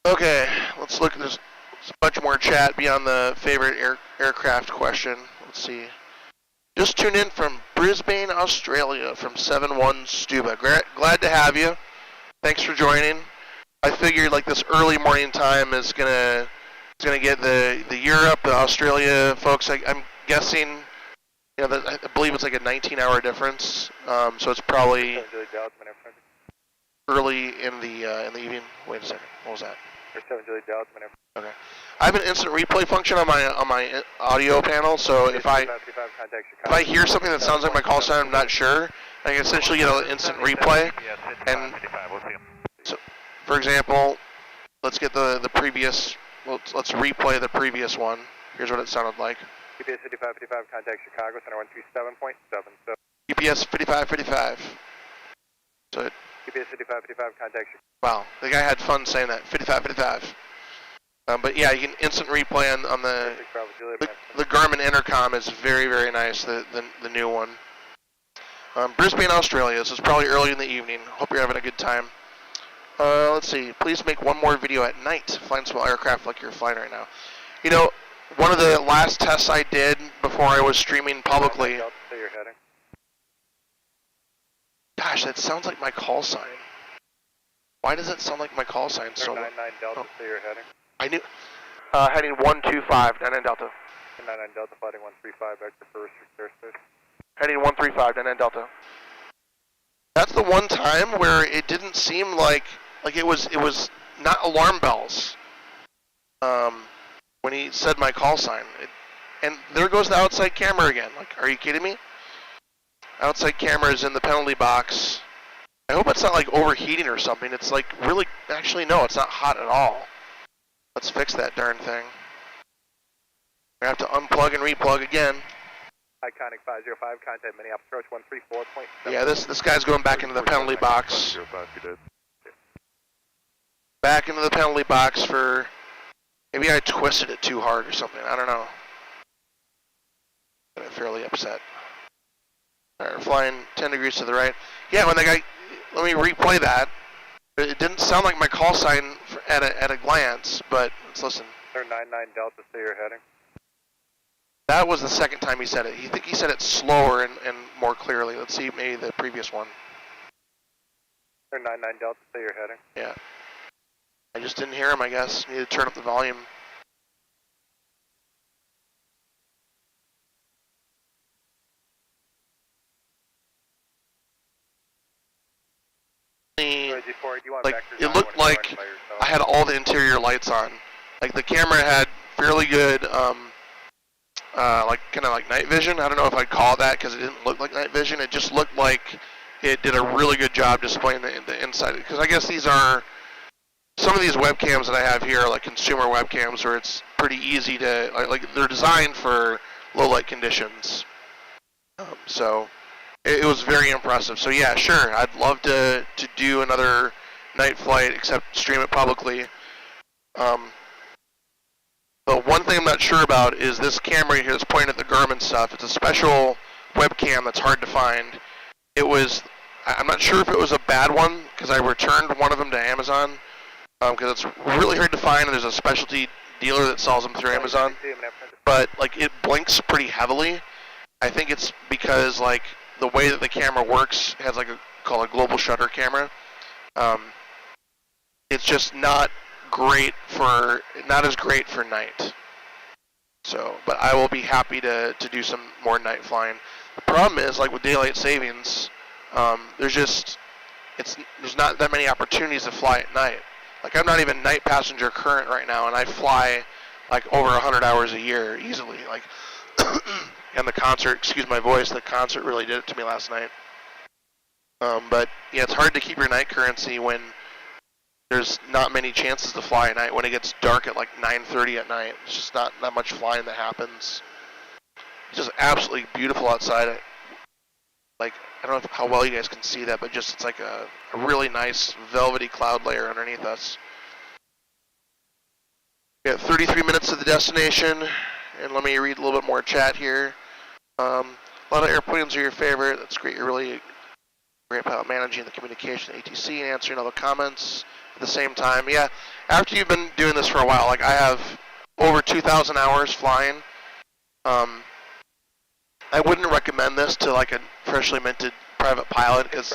Okay, let's look at this. There's a bunch more chat beyond the favorite aircraft question. Let's see. Just tuned in from Brisbane, Australia, from 7-1 Stuba. Glad to have you. Thanks for joining. I figured like this early morning time is gonna get the Europe, the Australia folks. I'm guessing, you know, I believe it's like a 19-hour difference. So it's probably early in the evening. Wait a second. What was that? Okay. I have an instant replay function on my audio panel, so if I hear something that sounds like my call sign, I'm not sure. I can essentially get an instant replay. And so, for example, let's get the previous. Let's replay the previous one. Here's what it sounded like. GPS 5555, contact Chicago, center 137.77. GPS 5555. So it. GPS 5555, contact Chicago. Wow, the guy had fun saying that. 5555. But yeah, you can instant replay on the Garmin intercom is very, very nice, the new one. Brisbane, Australia. This is probably early in the evening. Hope you're having a good time. Let's see. Please make one more video at night. Flying small aircraft like you're flying right now. You know, one of the last tests I did before I was streaming publicly. Gosh, that sounds like my call sign. Why does it sound like my call sign? So 99 Delta, say your heading. I knew. Heading 125, 99 Delta. 99 Delta, fighting 135, back to first airspace. Heading 135, 99 Delta. That's the one time where it didn't seem like it was not alarm bells. When he said my call sign, and there goes the outside camera again. Like, are you kidding me? Outside camera is in the penalty box. I hope it's not like overheating or something. It's like really, actually no, it's not hot at all. Let's fix that darn thing. We have to unplug and replug again. Iconic 505, contact Minneapolis approach 134.7. Yeah, this guy's going back into the penalty box. Back into the penalty box for, maybe I twisted it too hard or something. I don't know. I'm fairly upset. All right, we're flying 10 degrees to the right. Yeah, when the guy, let me replay that. It didn't sound like my call sign at a glance, but let's listen. 99 Delta, say your heading. That was the second time he said it. He said it slower and more clearly. Let's see maybe the previous one. 99 Delta, say your heading. Yeah. I just didn't hear him, I guess. Need to turn up the volume. Like, it looked like I had all the interior lights on. Like, the camera had fairly good, like, kind of like night vision. I don't know if I'd call it that because it didn't look like night vision. It just looked like it did a really good job displaying the inside. Because I guess these are, some of these webcams that I have here are like consumer webcams where it's pretty easy to, like they're designed for low light conditions. So it was very impressive. So yeah, sure, I'd love to do another night flight, except stream it publicly. But one thing I'm not sure about is this camera here that's pointing at the Garmin stuff. It's a special webcam that's hard to find. I'm not sure if it was a bad one, because I returned one of them to Amazon, because it's really hard to find, and there's a specialty dealer that sells them through Amazon. But like, it blinks pretty heavily. I think it's because like the way that the camera works has like called a global shutter camera. It's just not as great for night. So, but I will be happy to do some more night flying. The problem is, like with daylight savings, there's not that many opportunities to fly at night. Like, I'm not even night passenger current right now, and I fly like over 100 hours a year easily. Like, and the concert, excuse my voice, the concert really did it to me last night. But yeah, it's hard to keep your night currency when there's not many chances to fly at night. When it gets dark at like 9:30 at night, it's just not much flying that happens. It's just absolutely beautiful outside. Like, I don't know how well you guys can see that, but just it's like a really nice velvety cloud layer underneath us. We got 33 minutes to the destination, and let me read a little bit more chat here. A lot of airplanes are your favorite. That's great. You're really great about managing the communication, ATC, and answering all the comments. at the same time. Yeah, after you've been doing this for a while, like I have over 2,000 hours flying. I wouldn't recommend this to like a freshly minted private pilot because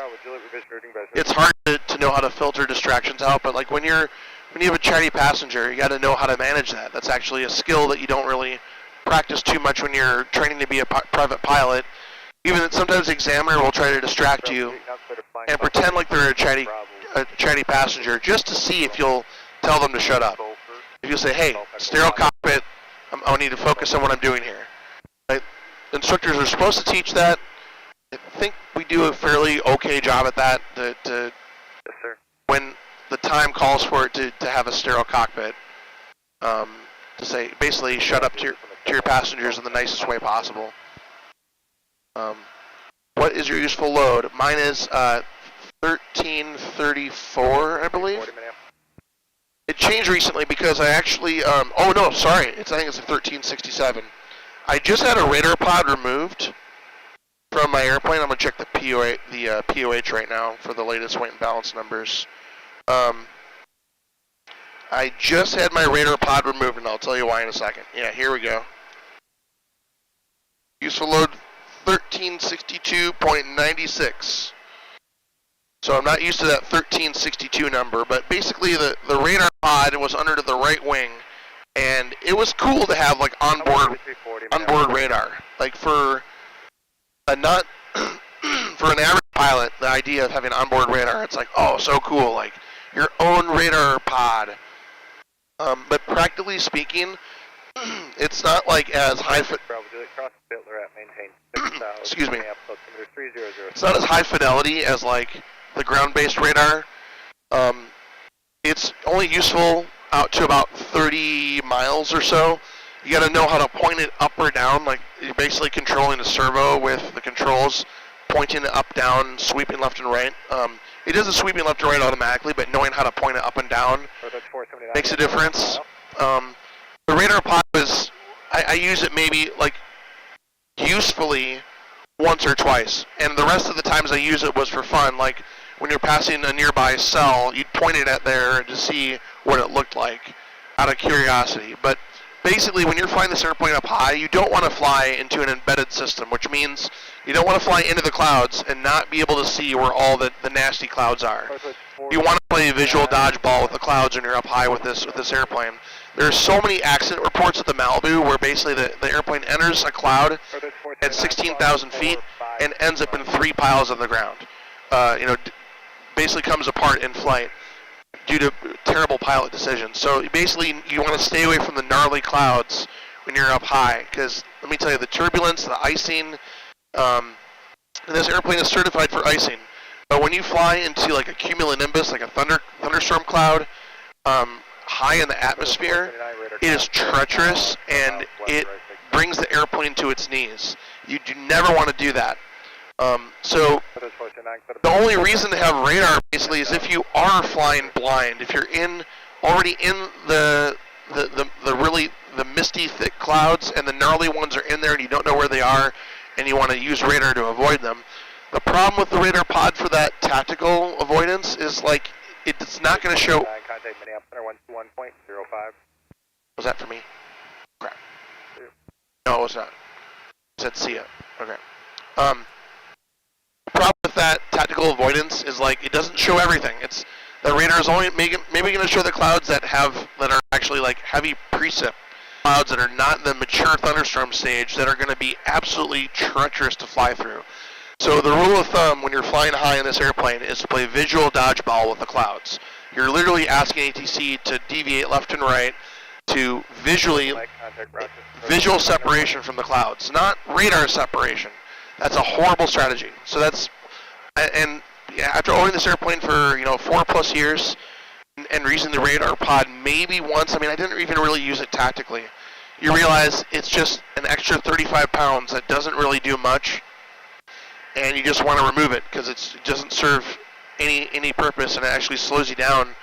it's hard to know how to filter distractions out. But like when you have a chatty passenger, you got to know how to manage that. That's actually a skill that you don't really practice too much when you're training to be a private pilot. Even sometimes the examiner will try to distract you and pretend like they're a chatty passenger just to see if you'll tell them to shut up. If you say, hey, sterile cockpit, I need to focus on what I'm doing here. Right? Instructors are supposed to teach that. I think we do a fairly okay job at that. Yes, sir. When the time calls for it to have a sterile cockpit, to say basically shut up to your passengers in the nicest way possible. What is your useful load? Mine is 1334, I believe. It changed recently because I actually, oh no, sorry, I think it's a 1367. I just had a radar pod removed from my airplane. I'm gonna check the POH right now for the latest weight and balance numbers. I just had my radar pod removed, and I'll tell you why in a second. Yeah, here we go. Useful load 1362.96. So I'm not used to that 1362 number, but basically the radar pod was under to the right wing, and it was cool to have like onboard radar. Like for a not for an average pilot, the idea of having onboard radar, it's like, oh, so cool, like your own radar pod. But practically speaking, it's not like as high. Excuse me. It's not as high fidelity as like the ground-based radar. It's only useful out to about 30 miles or so. You got to know how to point it up or down. Like you're basically controlling the servo with the controls, pointing it up, down, sweeping left and right. It does a sweeping left and right automatically, but knowing how to point it up and down makes a difference. The radar pod is, I use it maybe like usefully once or twice, and the rest of the times I use it was for fun. Like when you're passing a nearby cell, you'd point it at there to see what it looked like out of curiosity. But basically, when you're flying this airplane up high, you don't want to fly into an embedded system, which means you don't want to fly into the clouds and not be able to see where all the nasty clouds are. You want to play visual dodgeball with the clouds when you're up high with this airplane. There's so many accident reports at the Malibu where basically the airplane enters a cloud at 16,000 feet and ends up in 3 piles on the ground. Basically comes apart in flight due to terrible pilot decisions. So basically you want to stay away from the gnarly clouds when you're up high, because let me tell you, the turbulence, the icing, and this airplane is certified for icing. But when you fly into like a cumulonimbus, like a thunderstorm cloud, high in the atmosphere, it is treacherous and it brings the airplane to its knees. You do never want to do that. So the only reason to have radar basically is if you are flying blind. If you're already in the misty thick clouds and the gnarly ones are in there and you don't know where they are and you want to use radar to avoid them. The problem with the radar pod for that tactical avoidance is like it's not going to show. Was that for me? Crap. No, it was not. It said see ya. Okay. The problem with that tactical avoidance is like it doesn't show everything. It's the radar is only maybe going to show the clouds that are actually like heavy precip clouds that are not in the mature thunderstorm stage that are going to be absolutely treacherous to fly through. So the rule of thumb when you're flying high in this airplane is to play visual dodgeball with the clouds. You're literally asking ATC to deviate left and right to visual separation from the clouds, not radar separation. That's a horrible strategy. So after owning this airplane for 4+ years and using the radar pod maybe once, I didn't even really use it tactically. You realize it's just an extra 35 pounds that doesn't really do much, and you just want to remove it because it doesn't serve any purpose, and it actually slows you down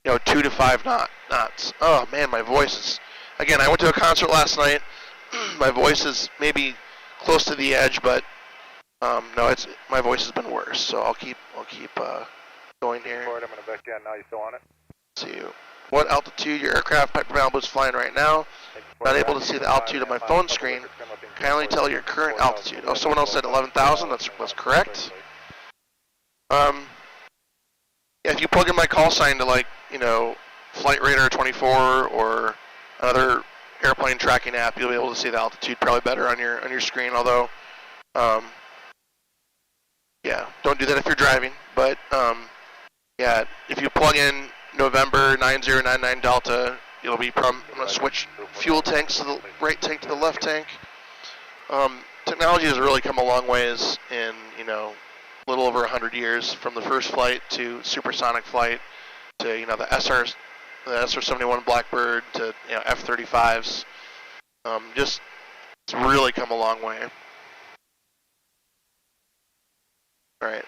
2 to 5 knots. Oh man, my voice is, again, I went to a concert last night. My voice is maybe close to the edge, but no, my voice has been worse, so I'll keep going here. I'm going to back down now. You still on it? see what altitude your aircraft Piper Malibu is flying right now. Not able to see the altitude of my phone screen. Kindly tell your current altitude. Oh, someone else said 11,000. That's correct. Yeah, if you plug in my call sign to, like, you know, Flight Radar 24 or another airplane tracking app, you'll be able to see the altitude probably better on your screen. Although, yeah, don't do that if you're driving. But yeah, if you plug in November 9099 Delta, you'll be I'm going to switch fuel tanks to the right tank to the left tank. Technology has really come a long ways in, you know, a little over 100 years, from the first flight to supersonic flight to, you know, the SR-71 Blackbird to, you know, F-35s. Just, it's really come a long way. All right.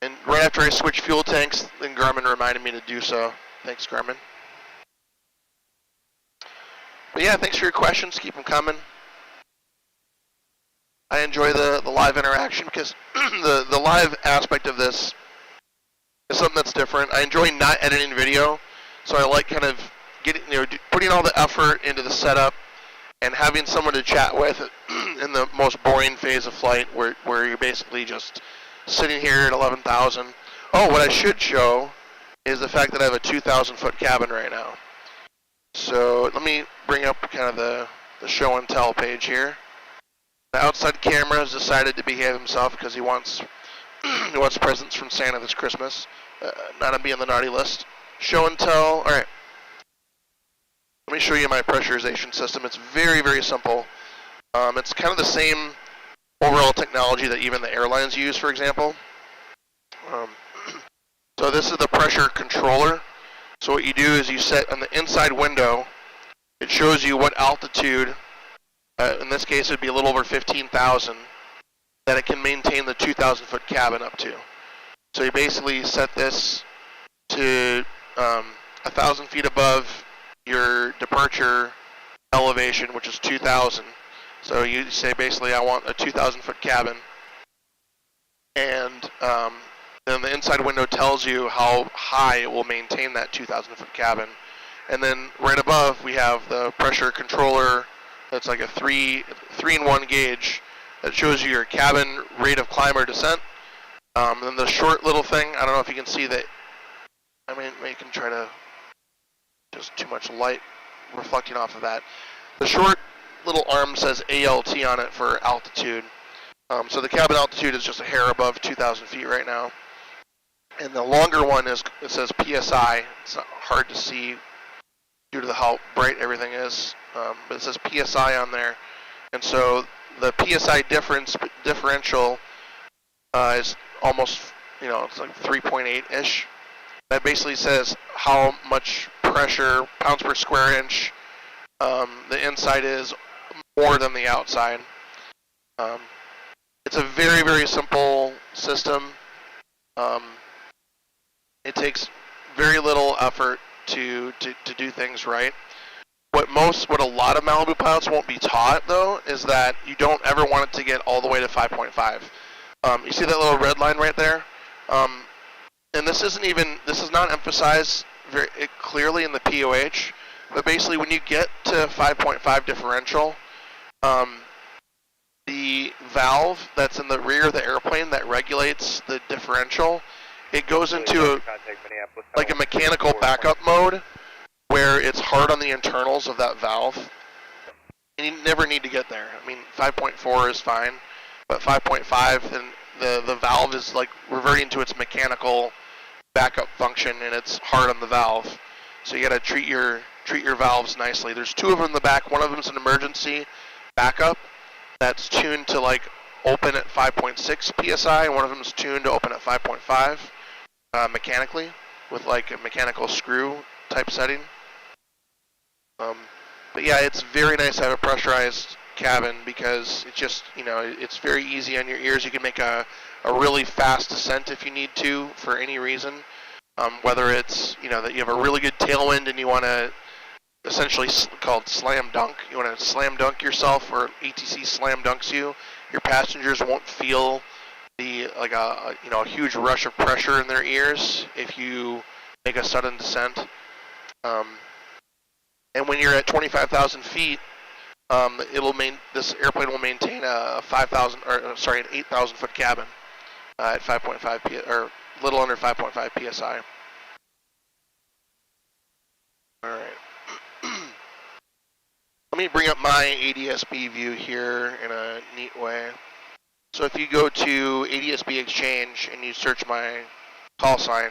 And right after I switched fuel tanks, then Garmin reminded me to do so. Thanks, Garmin. But yeah, thanks for your questions. Keep them coming. I enjoy the live interaction because the live aspect of this is something that's different. I enjoy not editing video, so I like kind of getting, you know, putting all the effort into the setup and having someone to chat with in the most boring phase of flight, where you're basically just sitting here at 11,000. Oh, what I should show is the fact that I have a 2,000-foot cabin right now. So let me bring up kind of the show and tell page here. The outside camera has decided to behave himself because he wants presents from Santa this Christmas. Not to be on the naughty list. Show and tell. All right. Let me show you my pressurization system. It's very, very simple. It's kind of the same overall technology that even the airlines use, for example. So this is the pressure controller. So what you do is you set on the inside window, it shows you what altitude, in this case it would be a little over 15,000, that it can maintain the 2,000-foot cabin up to. So you basically set this to 1,000 feet above your departure elevation, which is 2,000. So you say basically I want a 2,000-foot cabin, and then the inside window tells you how high it will maintain that 2,000-foot cabin. And then right above we have the pressure controller that's like a 3-in-1 gauge that shows you your cabin rate of climb or descent. Then the short little thing, I don't know if you can see that. I mean, you can try to, just too much light reflecting off of that. The short little arm says ALT on it for altitude. So the cabin altitude is just a hair above 2,000 feet right now. And the longer one it says PSI. It's not hard to see due to how bright everything is, but it says PSI on there. And so the PSI differential is almost, you know, it's like 3.8-ish. That basically says how much pressure, pounds per square inch, the inside is more than the outside. It's a very, very simple system. It takes very little effort to do things right. What a lot of Malibu pilots won't be taught, though, is that you don't ever want it to get all the way to 5.5. You see that little red line right there? And this is not emphasized very clearly in the POH, but basically when you get to 5.5 differential, the valve that's in the rear of the airplane that regulates the differential, it goes into like a mechanical backup mode where it's hard on the internals of that valve. And you never need to get there. I mean, 5.4 is fine, but 5.5, then the valve is like reverting to its mechanical backup function, and it's hard on the valve. So you got to treat your valves nicely. There's two of them in the back. One of them is an emergency backup that's tuned to like open at 5.6 psi, and one of them is tuned to open at 5.5 mechanically with like a mechanical screw type setting. But yeah, it's very nice to have a pressurized cabin because it's just, you know, it's very easy on your ears. You can make a really fast descent if you need to for any reason. Whether it's, you know, that you have a really good tailwind and you want to essentially called slam dunk. You want to slam dunk yourself, or ATC slam dunks you. Your passengers won't feel a huge rush of pressure in their ears if you make a sudden descent. And when you're at 25,000 feet, this airplane will maintain a 8,000 foot cabin at 5.5 or a little under 5.5 psi. All right. Let me bring up my ADS-B view here in a neat way. So if you go to ADS-B Exchange and you search my call sign,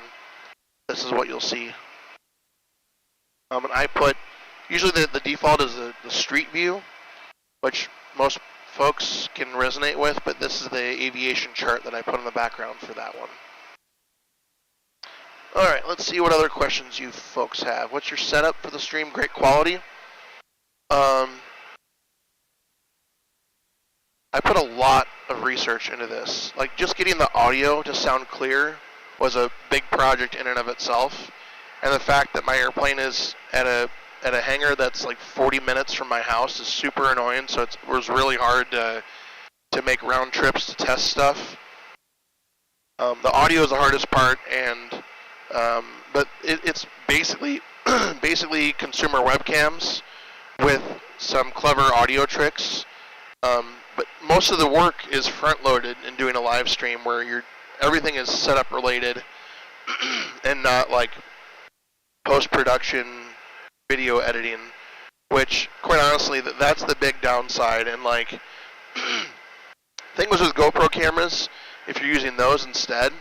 this is what you'll see. And I put, usually the default is the street view, which most folks can resonate with, but this is the aviation chart that I put in the background for that one. All right, let's see what other questions you folks have. What's your setup for the stream? Great quality. I put a lot of research into this. Like, just getting the audio to sound clear was a big project in and of itself. And the fact that my airplane is at a hangar that's like 40 minutes from my house is super annoying, so it was really hard to make round trips to test stuff. The audio is the hardest part, and but it's basically consumer webcams with some clever audio tricks. But most of the work is front-loaded in doing a live stream where everything is setup related and not like post-production video editing, which quite honestly that's the big downside. And like thing was with GoPro cameras, if you're using those instead,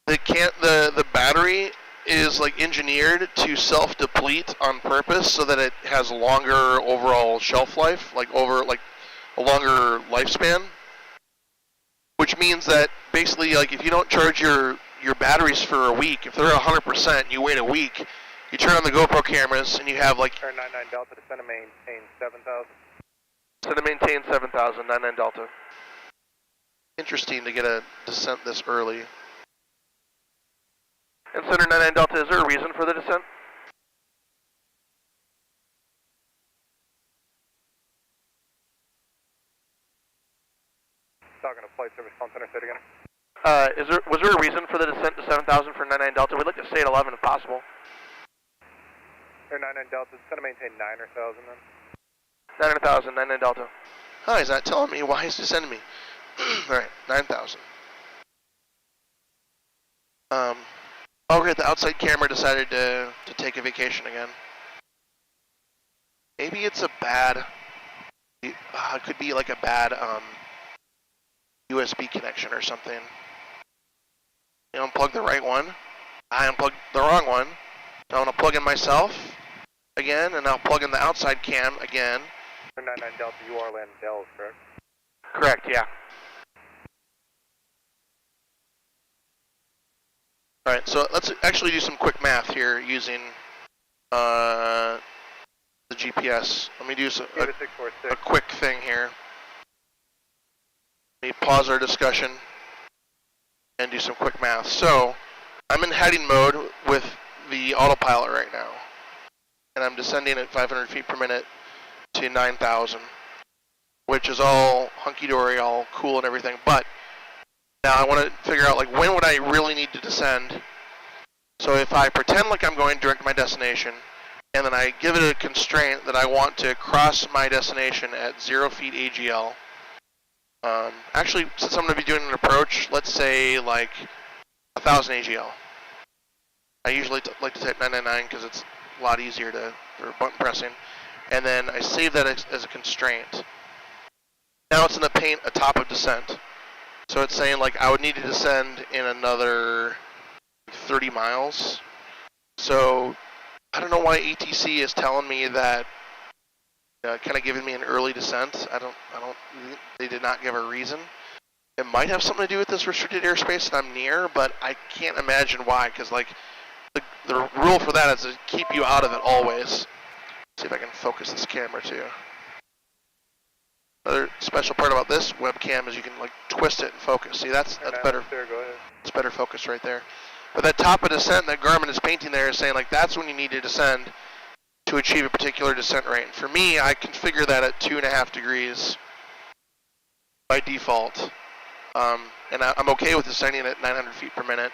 the battery is like engineered to self-deplete on purpose so that it has longer overall shelf life, like a longer lifespan, which means that basically, like, if you don't charge your batteries for a week, if they're at 100% and you wait a week, you turn on the GoPro cameras and you have like... Turn 99 Delta, descend and maintain 7,000. Descend and maintain 7,000, 99 Delta. Interesting to get a descent this early. And Center 99 Delta, is there a reason for the descent? Talking to Flight Service Phone Center, say it again. Was there a reason for the descent to 7,000 for 99 Delta? We'd like to stay at 11 if possible. Air 99 Delta, descend and maintain 9,000 then. 9,000, 99 Delta. Oh, he's not telling me why he's descending me. Alright, 9,000. Oh great, the outside camera decided to take a vacation again. Maybe it's a bad, it could be like a bad USB connection or something. You unplug the right one, I unplugged the wrong one, so I'm going to plug in myself again, and I'll plug in the outside cam again. 99 Delta, you are landing Dells, correct? Correct, yeah. Alright, so let's actually do some quick math here using the GPS. Let me do a quick thing here. Let me pause our discussion and do some quick math. So, I'm in heading mode with the autopilot right now. And I'm descending at 500 feet per minute to 9,000, which is all hunky-dory, all cool and everything. But now I want to figure out, like, when would I really need to descend? So if I pretend like I'm going direct to my destination, and then I give it a constraint that I want to cross my destination at 0 feet AGL. Actually, since I'm going to be doing an approach, let's say like 1,000 AGL. I usually like to type 999 because it's a lot easier for button pressing. And then I save that as a constraint. Now it's going to paint a top of descent. So it's saying like I would need to descend in another 30 miles. So I don't know why ATC is telling me that, kind of giving me an early descent. They did not give a reason. It might have something to do with this restricted airspace that I'm near, but I can't imagine why, because like the rule for that is to keep you out of it always. See if I can focus this camera too. Another special part about this webcam is you can like twist it and focus. See, that's better. There, go ahead. It's better focus right there. But that top of descent that Garmin is painting there is saying like that's when you need to descend to achieve a particular descent rate. And for me, I configure that at 2.5 degrees by default. And I'm okay with descending at 900 feet per minute.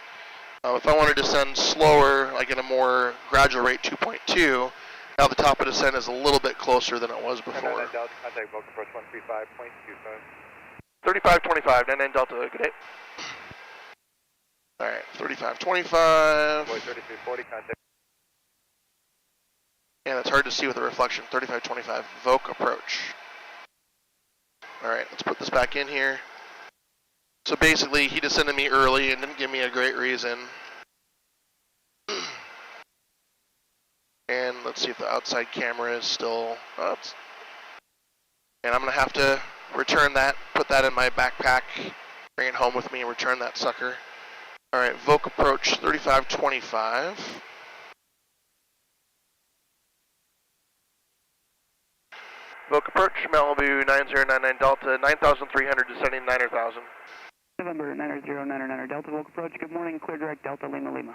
If I wanted to descend slower, like at a more gradual rate 2.2, now the top of descent is a little bit closer than it was before. Contact Boca approach 135.25. 3525, 99 Delta, good day. Alright, 3525. Boy 3340, contact. Yeah, that's hard to see with the reflection. 3525, Voke approach. Alright, let's put this back in here. So basically, he descended me early and didn't give me a great reason. And let's see if the outside camera is still up. And I'm going to have to return that, put that in my backpack, bring it home with me and return that sucker. Alright, Voke approach 3525. Voke approach, Malibu 9099 Delta, 9,300 descending 9,000. November 90999 Delta, Voke approach, good morning, clear direct Delta, Lima Lima.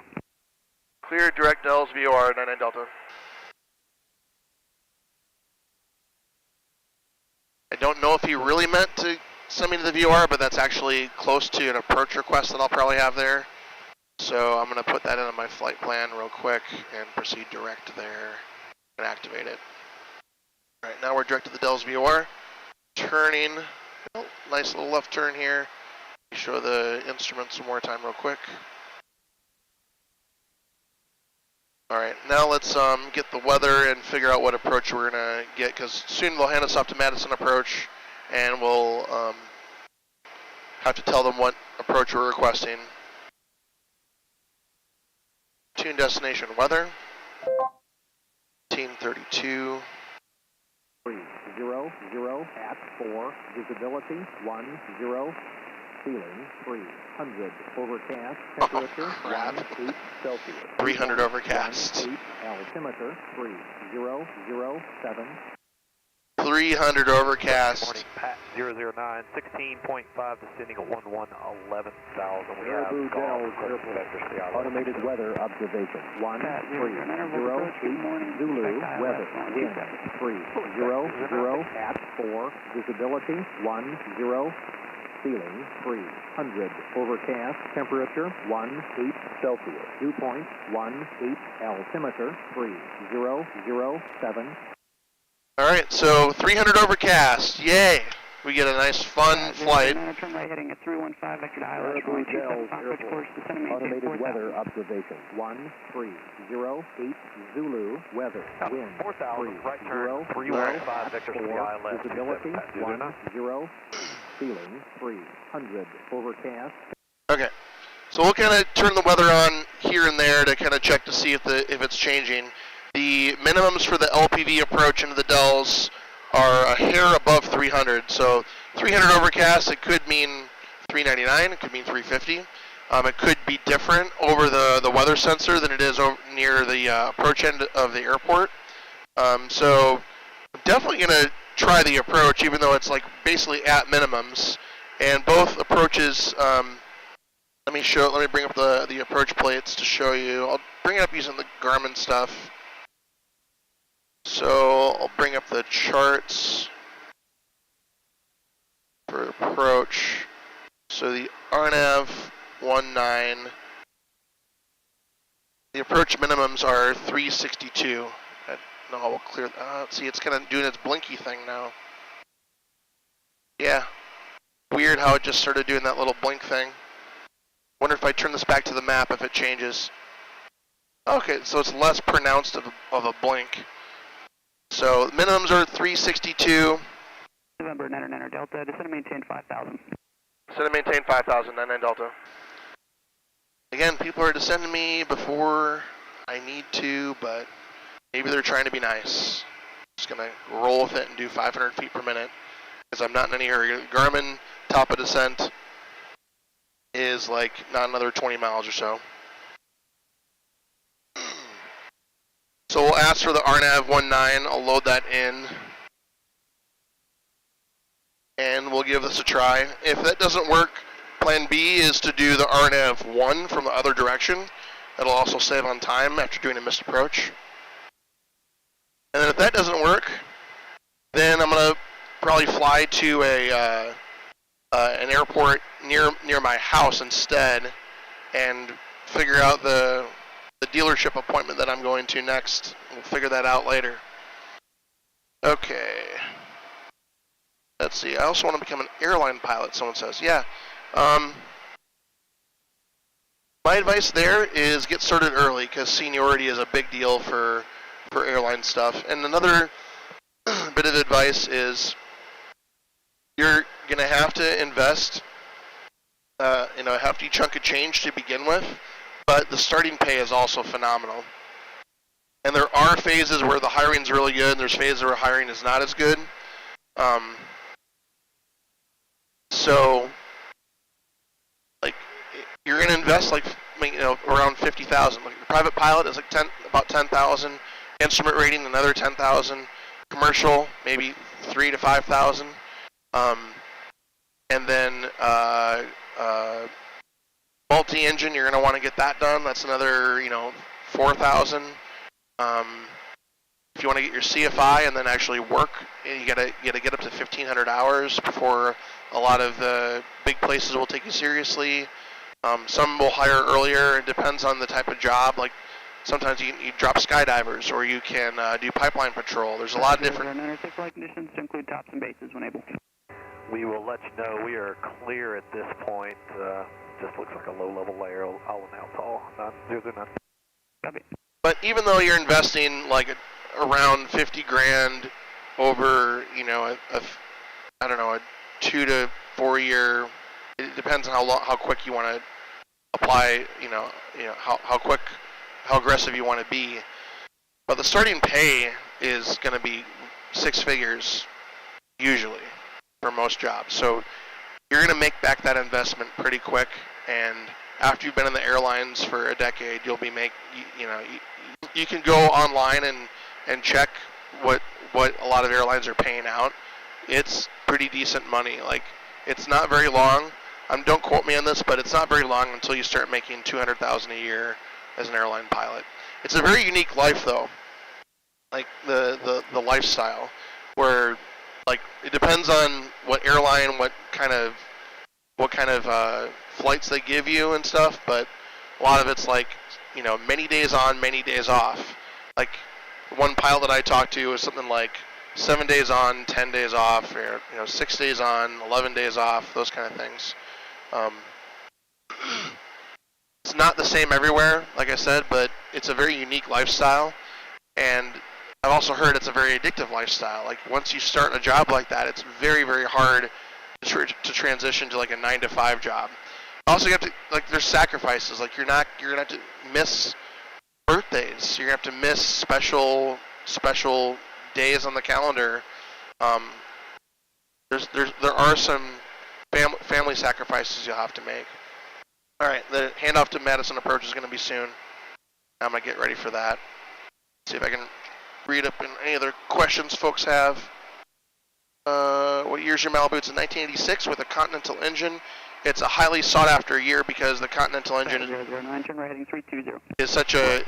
Clear direct Dells, VOR 99 Delta. I don't know if he really meant to send me to the VOR, but that's actually close to an approach request that I'll probably have there. So I'm going to put that into my flight plan real quick and proceed direct there and activate it. Alright, now we're direct to the Dells VOR. Turning, nice little left turn here. Show the instruments one more time real quick. Alright, now let's get the weather and figure out what approach we're going to get, because soon they'll hand us off to Madison approach, and we'll have to tell them what approach we're requesting. Tune destination weather. 1832. 300 at 4, visibility 10, ceiling 300, overcast, temperature 18 Celsius. 300 overcast. 18, altimeter 3007. 300 overcast. Morning, Pat 009, 16.5, descending at 11,000. We have Malibu Dells Airport, automated weather observation 1308 Zulu, weather, wind 300 at 4, visibility 10, ceiling 300, overcast, temperature 18 Celsius, dew point 18, altimeter 3007. Alright, so 300 overcast, yay! We get a nice fun flight. Turn right heading at 315, vector to ILS, runway 275, approach course, descend and maintain automated 4,000. weather observation 1308 Zulu, weather, wind 4,000, right turn 315, vector to the ILS. visibility 10, ceiling 300, overcast. Okay, so we'll kind of turn the weather on here and there to kind of check to see if it's changing. The minimums for the LPV approach into the Dells are a hair above 300. So 300 overcast, it could mean 399, it could mean 350. It could be different over the weather sensor than it is over near the approach end of the airport. So I'm definitely going to try the approach, even though it's like basically at minimums. And both approaches, let me bring up the approach plates to show you. I'll bring it up using the Garmin stuff. So I'll bring up the charts for approach. So the RNAV 19, the approach minimums are 362. No, we'll clear. See, it's kind of doing its blinky thing now. Yeah, weird how it just started doing that little blink thing. Wonder if I turn this back to the map if it changes. Okay, so it's less pronounced of a blink. So minimums are 362. November 909 Delta, descend and maintain 5,000. Descend and maintain 5,000, 99 Delta. Again, people are descending me before I need to, but maybe they're trying to be nice. Just gonna roll with it and do 500 feet per minute, because I'm not in any hurry. Garmin top of descent is like not another 20 miles or so. So we'll ask for the RNAV 19, I'll load that in, and we'll give this a try. If that doesn't work, plan B is to do the RNAV 1 from the other direction. That'll also save on time after doing a missed approach. And then if that doesn't work, then I'm going to probably fly to an airport near my house instead, and figure out the dealership appointment that I'm going to next. We'll figure that out later. Okay. Let's see. I also want to become an airline pilot, someone says. Yeah. My advice there is get started early because seniority is a big deal for airline stuff. And another bit of advice is you're going to have to invest a hefty chunk of change to begin with, but the starting pay is also phenomenal. And there are phases where the hiring is really good, and there's phases where hiring is not as good. So, like, you're going to invest around $50,000. Like, the private pilot is like about $10,000. Instrument rating another $10,000. Commercial maybe $3,000 to $5,000. And then multi-engine, you're going to want to get that done. That's another $4,000. If you want to get your CFI and then actually work, you gotta get up to 1,500 hours before a lot of the big places will take you seriously. Some will hire earlier. It depends on the type of job. Like sometimes you drop skydivers, or you can do pipeline patrol. There's a lot of different. Flight conditions to include tops and bases when able. We will let you know we are clear at this point. Just looks like a low-level layer. I'll announce all. None. Copy. But even though you're investing like around 50 grand over, a 2 to 4 year, it depends on how quick you want to apply, how aggressive you want to be. But the starting pay is going to be 6 figures usually for most jobs. So you're going to make back that investment pretty quick, and after you've been in the airlines for a decade, you'll be you can go online and check what a lot of airlines are paying out. It's pretty decent money. Like, it's not very long. Don't quote me on this, but it's not very long until you start making $200,000 a year as an airline pilot. It's a very unique life, though. Like the lifestyle, where like it depends on what airline, what kind of flights they give you and stuff. But a lot of it's like many days on, many days off. Like one pilot that I talked to was something like 7 days on, 10 days off, or 6 days on, 11 days off, those kind of things. It's not the same everywhere, like I said, but it's a very unique lifestyle, and I've also heard it's a very addictive lifestyle. Like once you start a job like that, it's very, very hard to transition to like a 9 to 5 job. Also, you have to there's sacrifices. Like you're gonna have to miss birthdays. You're gonna have to miss special days on the calendar. There are some family sacrifices you'll have to make. All right, the handoff to Madison approach is going to be soon. I'm going to get ready for that. See if I can read up in any other questions folks have. What year's your Malibu? It's a 1986 with a Continental engine. It's a highly sought after year because the Continental engine is such a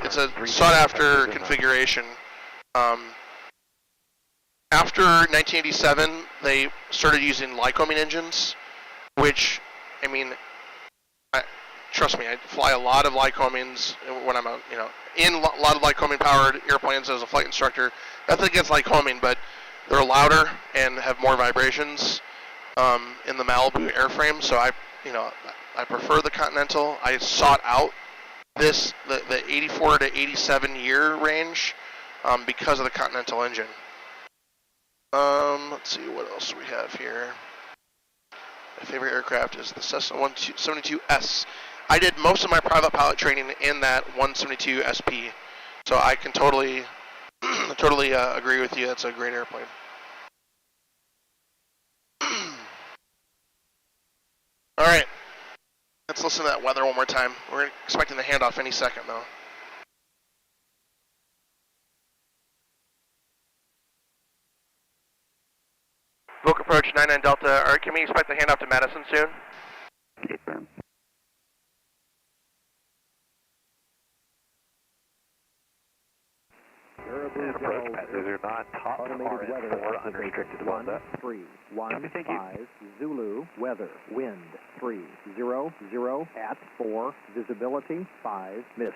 sought after configuration. After 1987, they started using Lycoming engines, which, trust me, I fly a lot of Lycomings when I'm in a lot of Lycoming powered airplanes as a flight instructor. Nothing against Lycoming, but they're louder and have more vibrations in the Malibu airframe. So I prefer the Continental. I sought out the 84 to 87 year range because of the Continental engine. Let's see what else we have here. My favorite aircraft is the Cessna 172S. I did most of my private pilot training in that 172 SP, so I can totally agree with you. It's a great airplane. All right, let's listen to that weather one more time. We're expecting the handoff any second, though. Book approach 99 Delta. All right, can we expect the handoff to Madison soon? Yes, sir. And approach Pat 009, top Automated weather RN4, unrestricted, was that? 315 Zulu, weather, wind 300 at 4, visibility 5, mist.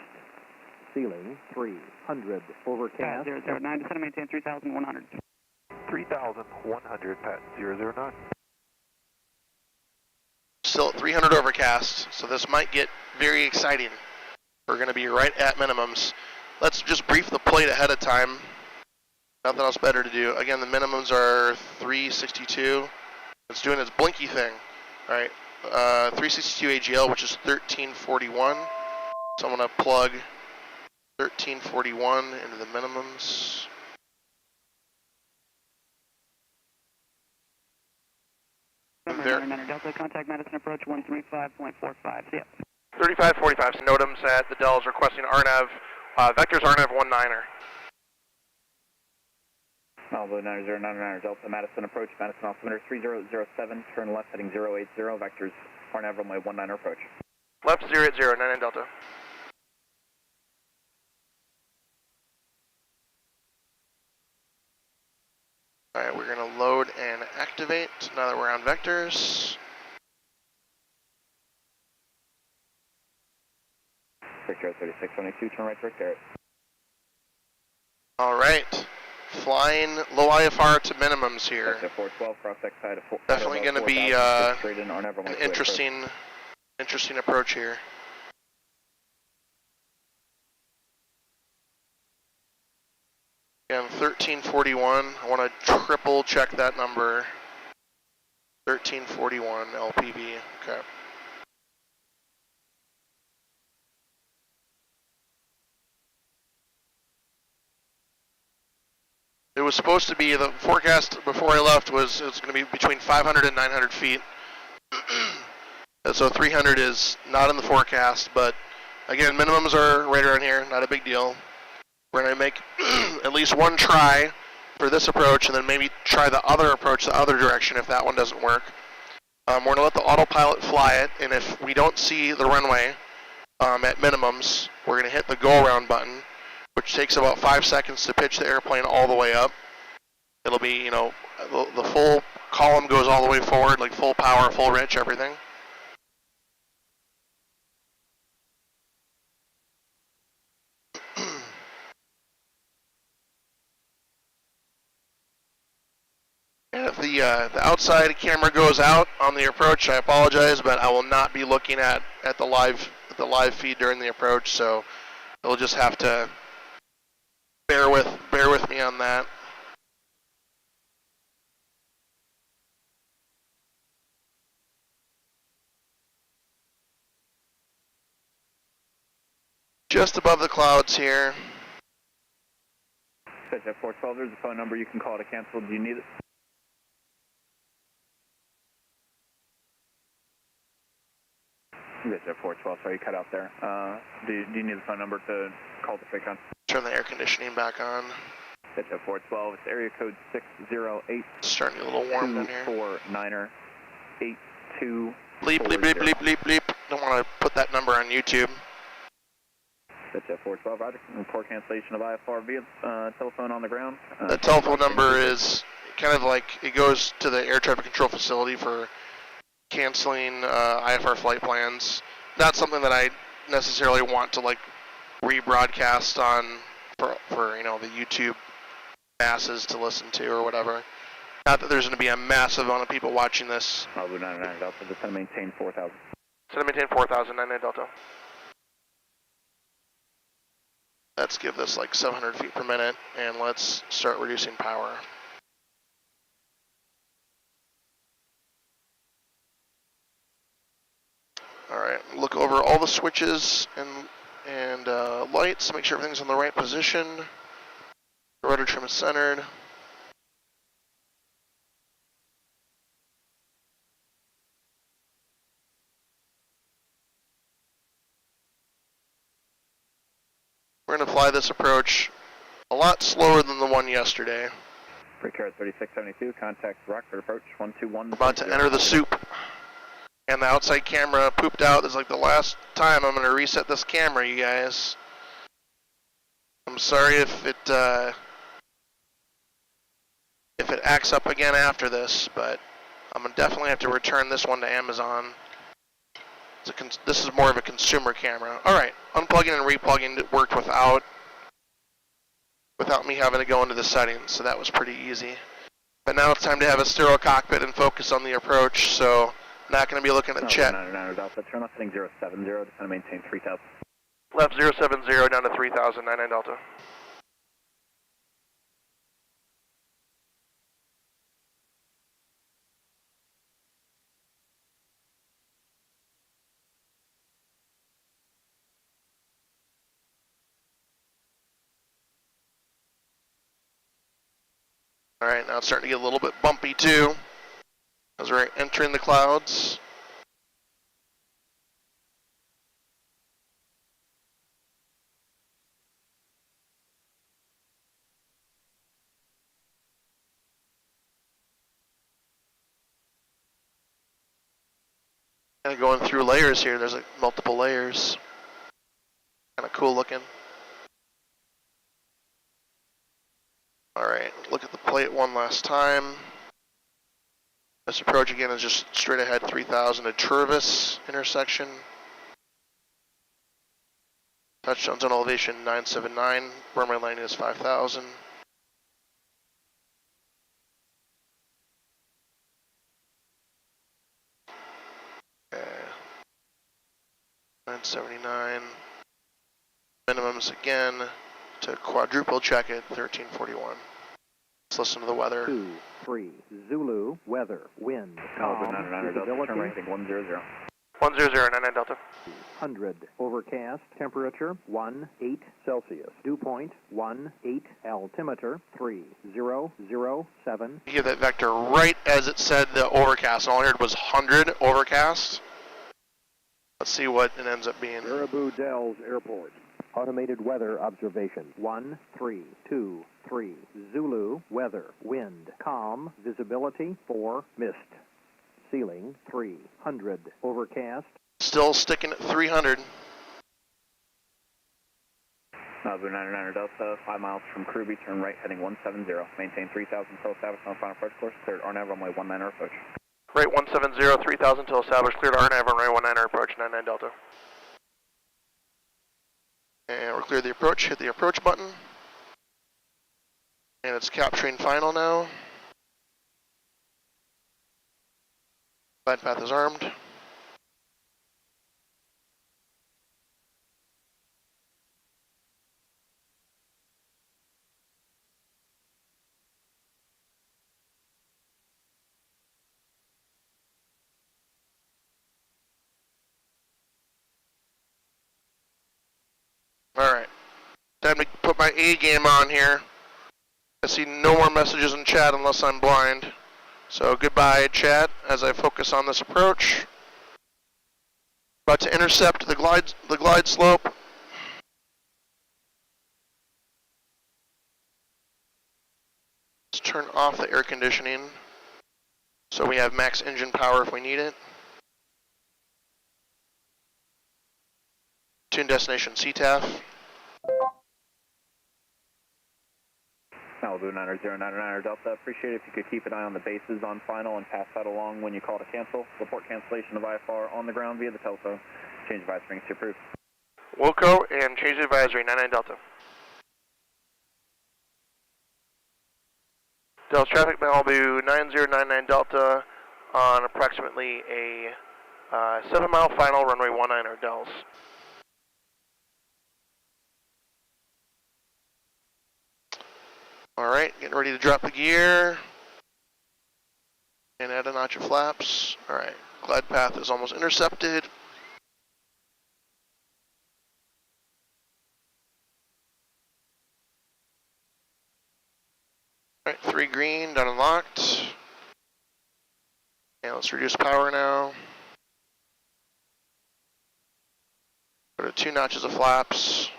Ceiling 300, overcast. 009, descend and maintain 3,100. 3,100, Pat 009. Still at 300 overcast, so this might get very exciting. We're going to be right at minimums. Let's just brief the plate ahead of time. Nothing else better to do. Again, the minimums are 362. It's doing its blinky thing. All right, 362 AGL, which is 1341. So I'm going to plug 1341 into the minimums. Delta, contact Madison approach 135.45. See ya. 3545, so NOTAM's at the Dells requesting RNAV, vectors RNAV 19er. Malibu 9099 Delta, Madison approach, Madison altimeter 3007, turn left heading 080, vectors RNAV runway 19er approach. Left 080, 99 Delta. Alright, we're going to load and activate now that we're on vectors. Victor 3622, turn right direct Garrett. Alright, flying low IFR to minimums here. 412, cross X side of 4. Definitely going to be an interesting approach here. Again, 1341. I want to triple check that number. 1341 LPV. Okay. It was supposed to be, the forecast before I left was it was going to be between 500 and 900 feet. So 300 is not in the forecast, but again, minimums are right around here, not a big deal. We're going to make at least one try for this approach and then maybe try the other approach the other direction if that one doesn't work. We're going to let the autopilot fly it, and if we don't see the runway at minimums, we're going to hit the go-around button, which takes about 5 seconds to pitch the airplane all the way up. It'll be, you know, the full column goes all the way forward, like full power, full rich, everything. And if the outside camera goes out on the approach, I apologize, but I will not be looking at the live feed during the approach, so you'll just have to bear with me on that. Just above the clouds here. Set 412, there's a phone number you can call to cancel. Do you need it? Set 412, sorry, you cut out there. Do you need the phone number to call the FreightCon? Turn the air conditioning back on. Set 412, it's area code 608. It's starting to get a little warm down here. 249er 82. Bleep, bleep, bleep, bleep, bleep, bleep. Don't want to put that number on YouTube. Set 412, Roger. Report cancellation of IFR via telephone on the ground. The telephone number is kind of like, it goes to the air traffic control facility for canceling IFR flight plans. Not something that I necessarily want to like rebroadcast on for you know, the YouTube masses to listen to or whatever. Not that there's going to be a massive amount of people watching this. Malibu 99 Delta, descend and maintain 4,000. Descend and maintain 4,000, 99 Delta. Let's give this like 700 feet per minute and let's start reducing power. Alright, look over all the switches and lights, make sure everything's in the right position. The rudder trim is centered. We're going to fly this approach a lot slower than the one yesterday. Precare 3672, contact Rockford approach 121. We're about to enter the soup. And the outside camera pooped out. This is like the last time I'm going to reset this camera, you guys. I'm sorry if it acts up again after this, but I'm gonna definitely have to return this one to Amazon. This is more of a consumer camera. All right, unplugging and replugging it worked without me having to go into the settings, so that was pretty easy. But now it's time to have a stereo cockpit and focus on the approach, so not going to be looking at chat. Delta, turn left heading 070, descend maintain 3000. Left 070 down to 3000, 99 Delta. All right, now it's starting to get a little bit bumpy too, as we're entering the clouds. Kind of going through layers here. There's like multiple layers. Kind of cool looking. All right, look at the plate one last time. This approach again is just straight ahead 3000 at Turvis intersection. Touchdown zone elevation 979. Runway landing is 5000. Okay. 979. Minimums again to quadruple check it 1341. Let's listen to the weather. 23 Zulu weather wind Malibu 99 Delta, turn right heading 100. 100 99 Delta. 100 overcast temperature 18 Celsius dew point 18 altimeter 3007. You hear that vector right as it said the overcast. All I heard was 100 overcast. Let's see what it ends up being. Baraboo Dells Airport. Automated weather observation 1323 Zulu weather wind calm visibility 4 mist ceiling 300 overcast. Still sticking at 300. Malibu 99 Delta, 5 miles from Kruby, turn right heading 170. Maintain 3000 until established on final approach course. Cleared RNAV runway 19 approach. Right 170, 3000 until established. Cleared RNAV runway 19 approach 99 Delta. And we're cleared the approach. Hit the approach button. And it's capturing final now. Glide path is armed. Alright, time to put my A game on here. I see no more messages in chat unless I'm blind. So goodbye chat as I focus on this approach. About to intercept the glide slope. Let's turn off the air conditioning so we have max engine power if we need it. Tune destination CTAF. Malibu 909 Delta, appreciate it if you could keep an eye on the bases on final and pass that along when you call to cancel. Report cancellation of IFR on the ground via the telephone. Change advisory rings to approved. Wilco and change advisory 99 Delta. Delta traffic Malibu 9099 Delta on approximately a 7-mile final runway 19 or Dells. Alright, getting ready to drop the gear. And add a notch of flaps. Alright, glide path is almost intercepted. Alright, 3 green, done and locked. And let's reduce power now. Go to 2 notches of flaps.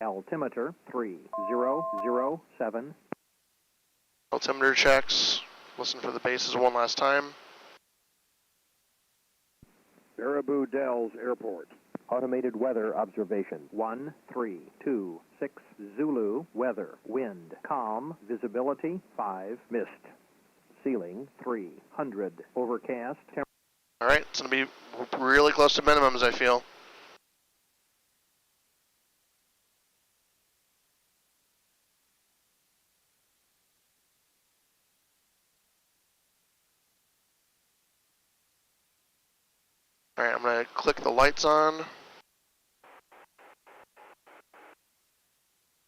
Altimeter 3007. Altimeter checks. Listen for the bases one last time. Baraboo Dells Airport. Automated weather observation. 1326 Zulu. Weather. Wind. Calm. Visibility 5. Mist. Ceiling 300. Overcast. All right, it's going to be really close to minimums, I feel. All right, I'm going to click the lights on.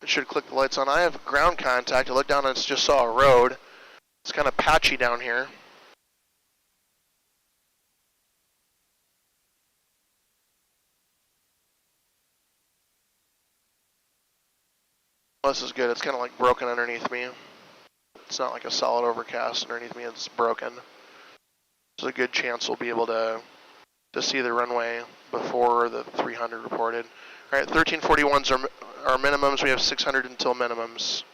It should click the lights on. I have ground contact. I looked down and just saw a road. It's kind of patchy down here. This is good. It's kind of like broken underneath me. It's not like a solid overcast underneath me. It's broken. There's a good chance we'll be able to see the runway before the 300 reported. All right, 1341's our minimums. We have 600 until minimums.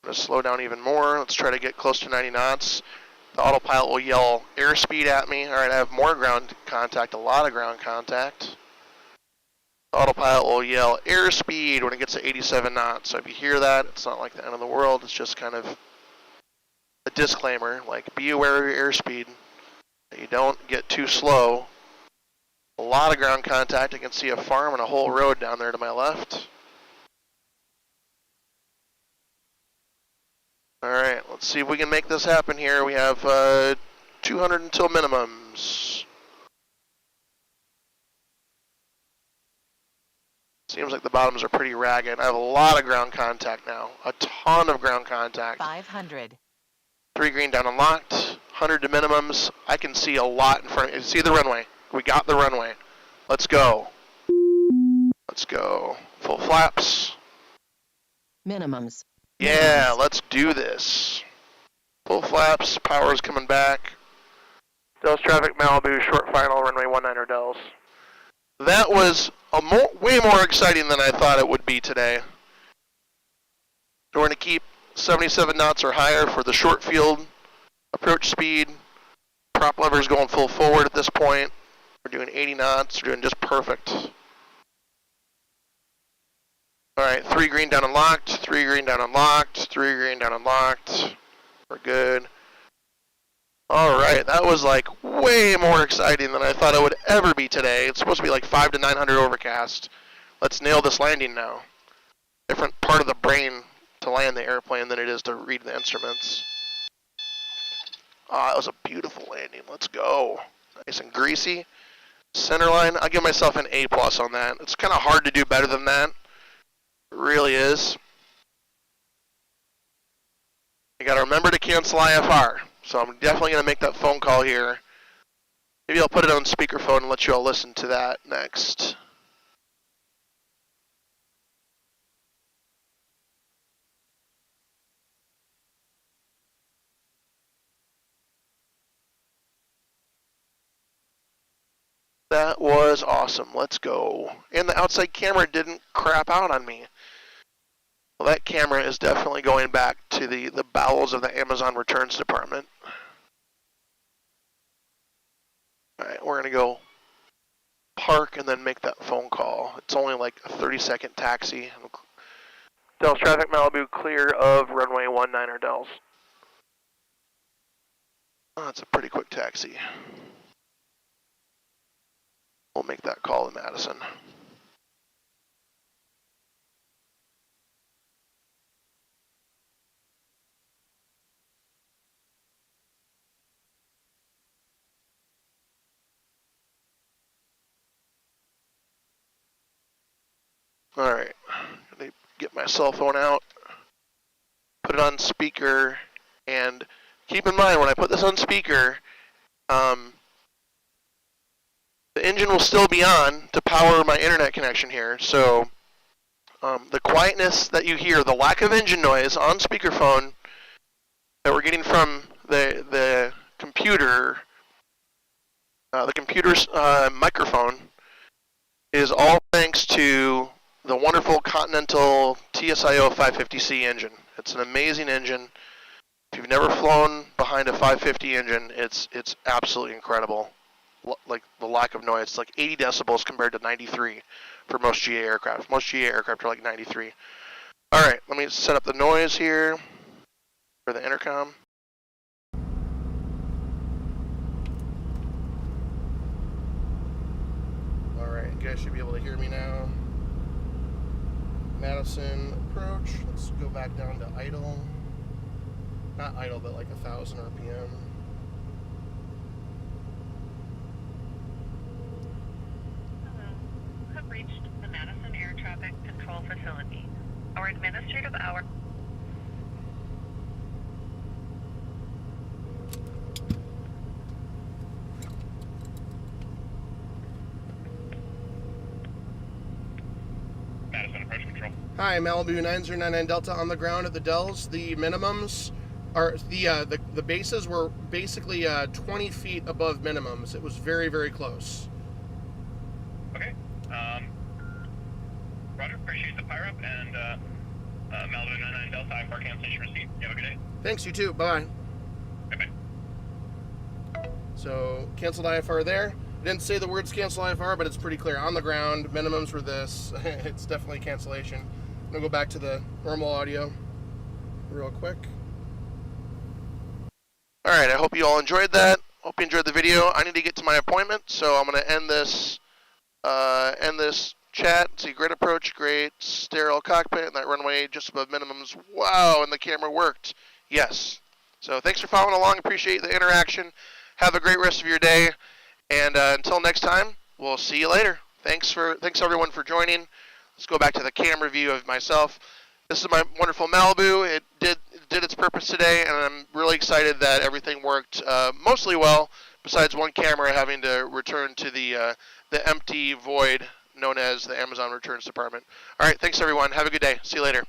I'm going to slow down even more. Let's try to get close to 90 knots. The autopilot will yell airspeed at me. All right, I have more ground contact, a lot of ground contact. The autopilot will yell airspeed when it gets to 87 knots. So if you hear that, it's not like the end of the world. It's just kind of a disclaimer, like be aware of your airspeed. You don't get too slow. A lot of ground contact. I can see a farm and a whole road down there to my left. All right, let's see if we can make this happen here. We have 200 until minimums. Seems like the bottoms are pretty ragged. I have a lot of ground contact now. A ton of ground contact. 500. 3 green down unlocked. 100 to minimums. I can see a lot in front of me. See the runway. We got the runway. Let's go. Let's go. Full flaps. Minimums. Yeah, let's do this. Full flaps. Power's coming back. Dells traffic Malibu, short final, runway 19 Dells. That was way more exciting than I thought it would be today. We're going to keep 77 knots or higher for the short field. Approach speed. Prop lever's going full forward at this point. We're doing 80 knots. We're doing just perfect. All right, 3 green down unlocked. 3 green down unlocked. 3 green down unlocked. We're good. All right, that was like way more exciting than I thought it would ever be today. It's supposed to be like 5 to 900 overcast. Let's nail this landing now. Different part of the brain to land the airplane than it is to read the instruments. Ah, that was a beautiful landing. Let's go. Nice and greasy. Centerline, I'll give myself an A+ on that. It's kind of hard to do better than that. It really is. You got to remember to cancel IFR. So I'm definitely going to make that phone call here. Maybe I'll put it on speakerphone and let you all listen to that next. That was awesome. Let's go. And the outside camera didn't crap out on me. Well, that camera is definitely going back to the bowels of the Amazon returns department. All right, we're going to go park and then make that phone call. It's only like a 30-second taxi. Dells traffic Malibu clear of runway 19 Dells. Oh, that's a pretty quick taxi. We'll make that call in Madison. All right, let me get my cell phone out, put it on speaker, and keep in mind when I put this on speaker, the engine will still be on to power my internet connection here. So the quietness that you hear, the lack of engine noise on speakerphone that we're getting from the computer's microphone is all thanks to the wonderful Continental TSIO 550C engine. It's an amazing engine. If you've never flown behind a 550 engine, it's absolutely incredible. Like the lack of noise, it's like 80 decibels compared to 93 for most GA aircraft. Most GA aircraft are like 93. All right, let me set up the noise here for the intercom. All right, you guys should be able to hear me now. Madison approach. Let's go back down to idle. Not idle, but like 1,000 RPM. Hello. Have reached the Madison Air Traffic Control Facility. Our administrative hour. Madison approach control. Hi, Malibu 9099 Delta on the ground at the Dells. The minimums are the bases were basically 20 feet above minimums. It was very, very close. Okay. Roger. Appreciate the fire up and Malibu 99 Delta IFR cancellation receipt. You have a good day. Thanks, you too. Bye. Bye-bye. So canceled IFR there. Didn't say the words cancel IFR, but it's pretty clear. On the ground, minimums were this. It's definitely cancellation. I'm gonna go back to the normal audio real quick. All right, I hope you all enjoyed that. Hope you enjoyed the video. I need to get to my appointment, so I'm gonna end this chat. See, great approach, great sterile cockpit, and that runway just above minimums. Wow, and the camera worked. Yes. So thanks for following along. Appreciate the interaction. Have a great rest of your day. And until next time, we'll see you later. Thanks everyone for joining. Let's go back to the camera view of myself. This is my wonderful Malibu. It did its purpose today, and I'm really excited that everything worked mostly well, besides one camera having to return to the empty void known as the Amazon Returns Department. All right, thanks everyone. Have a good day. See you later.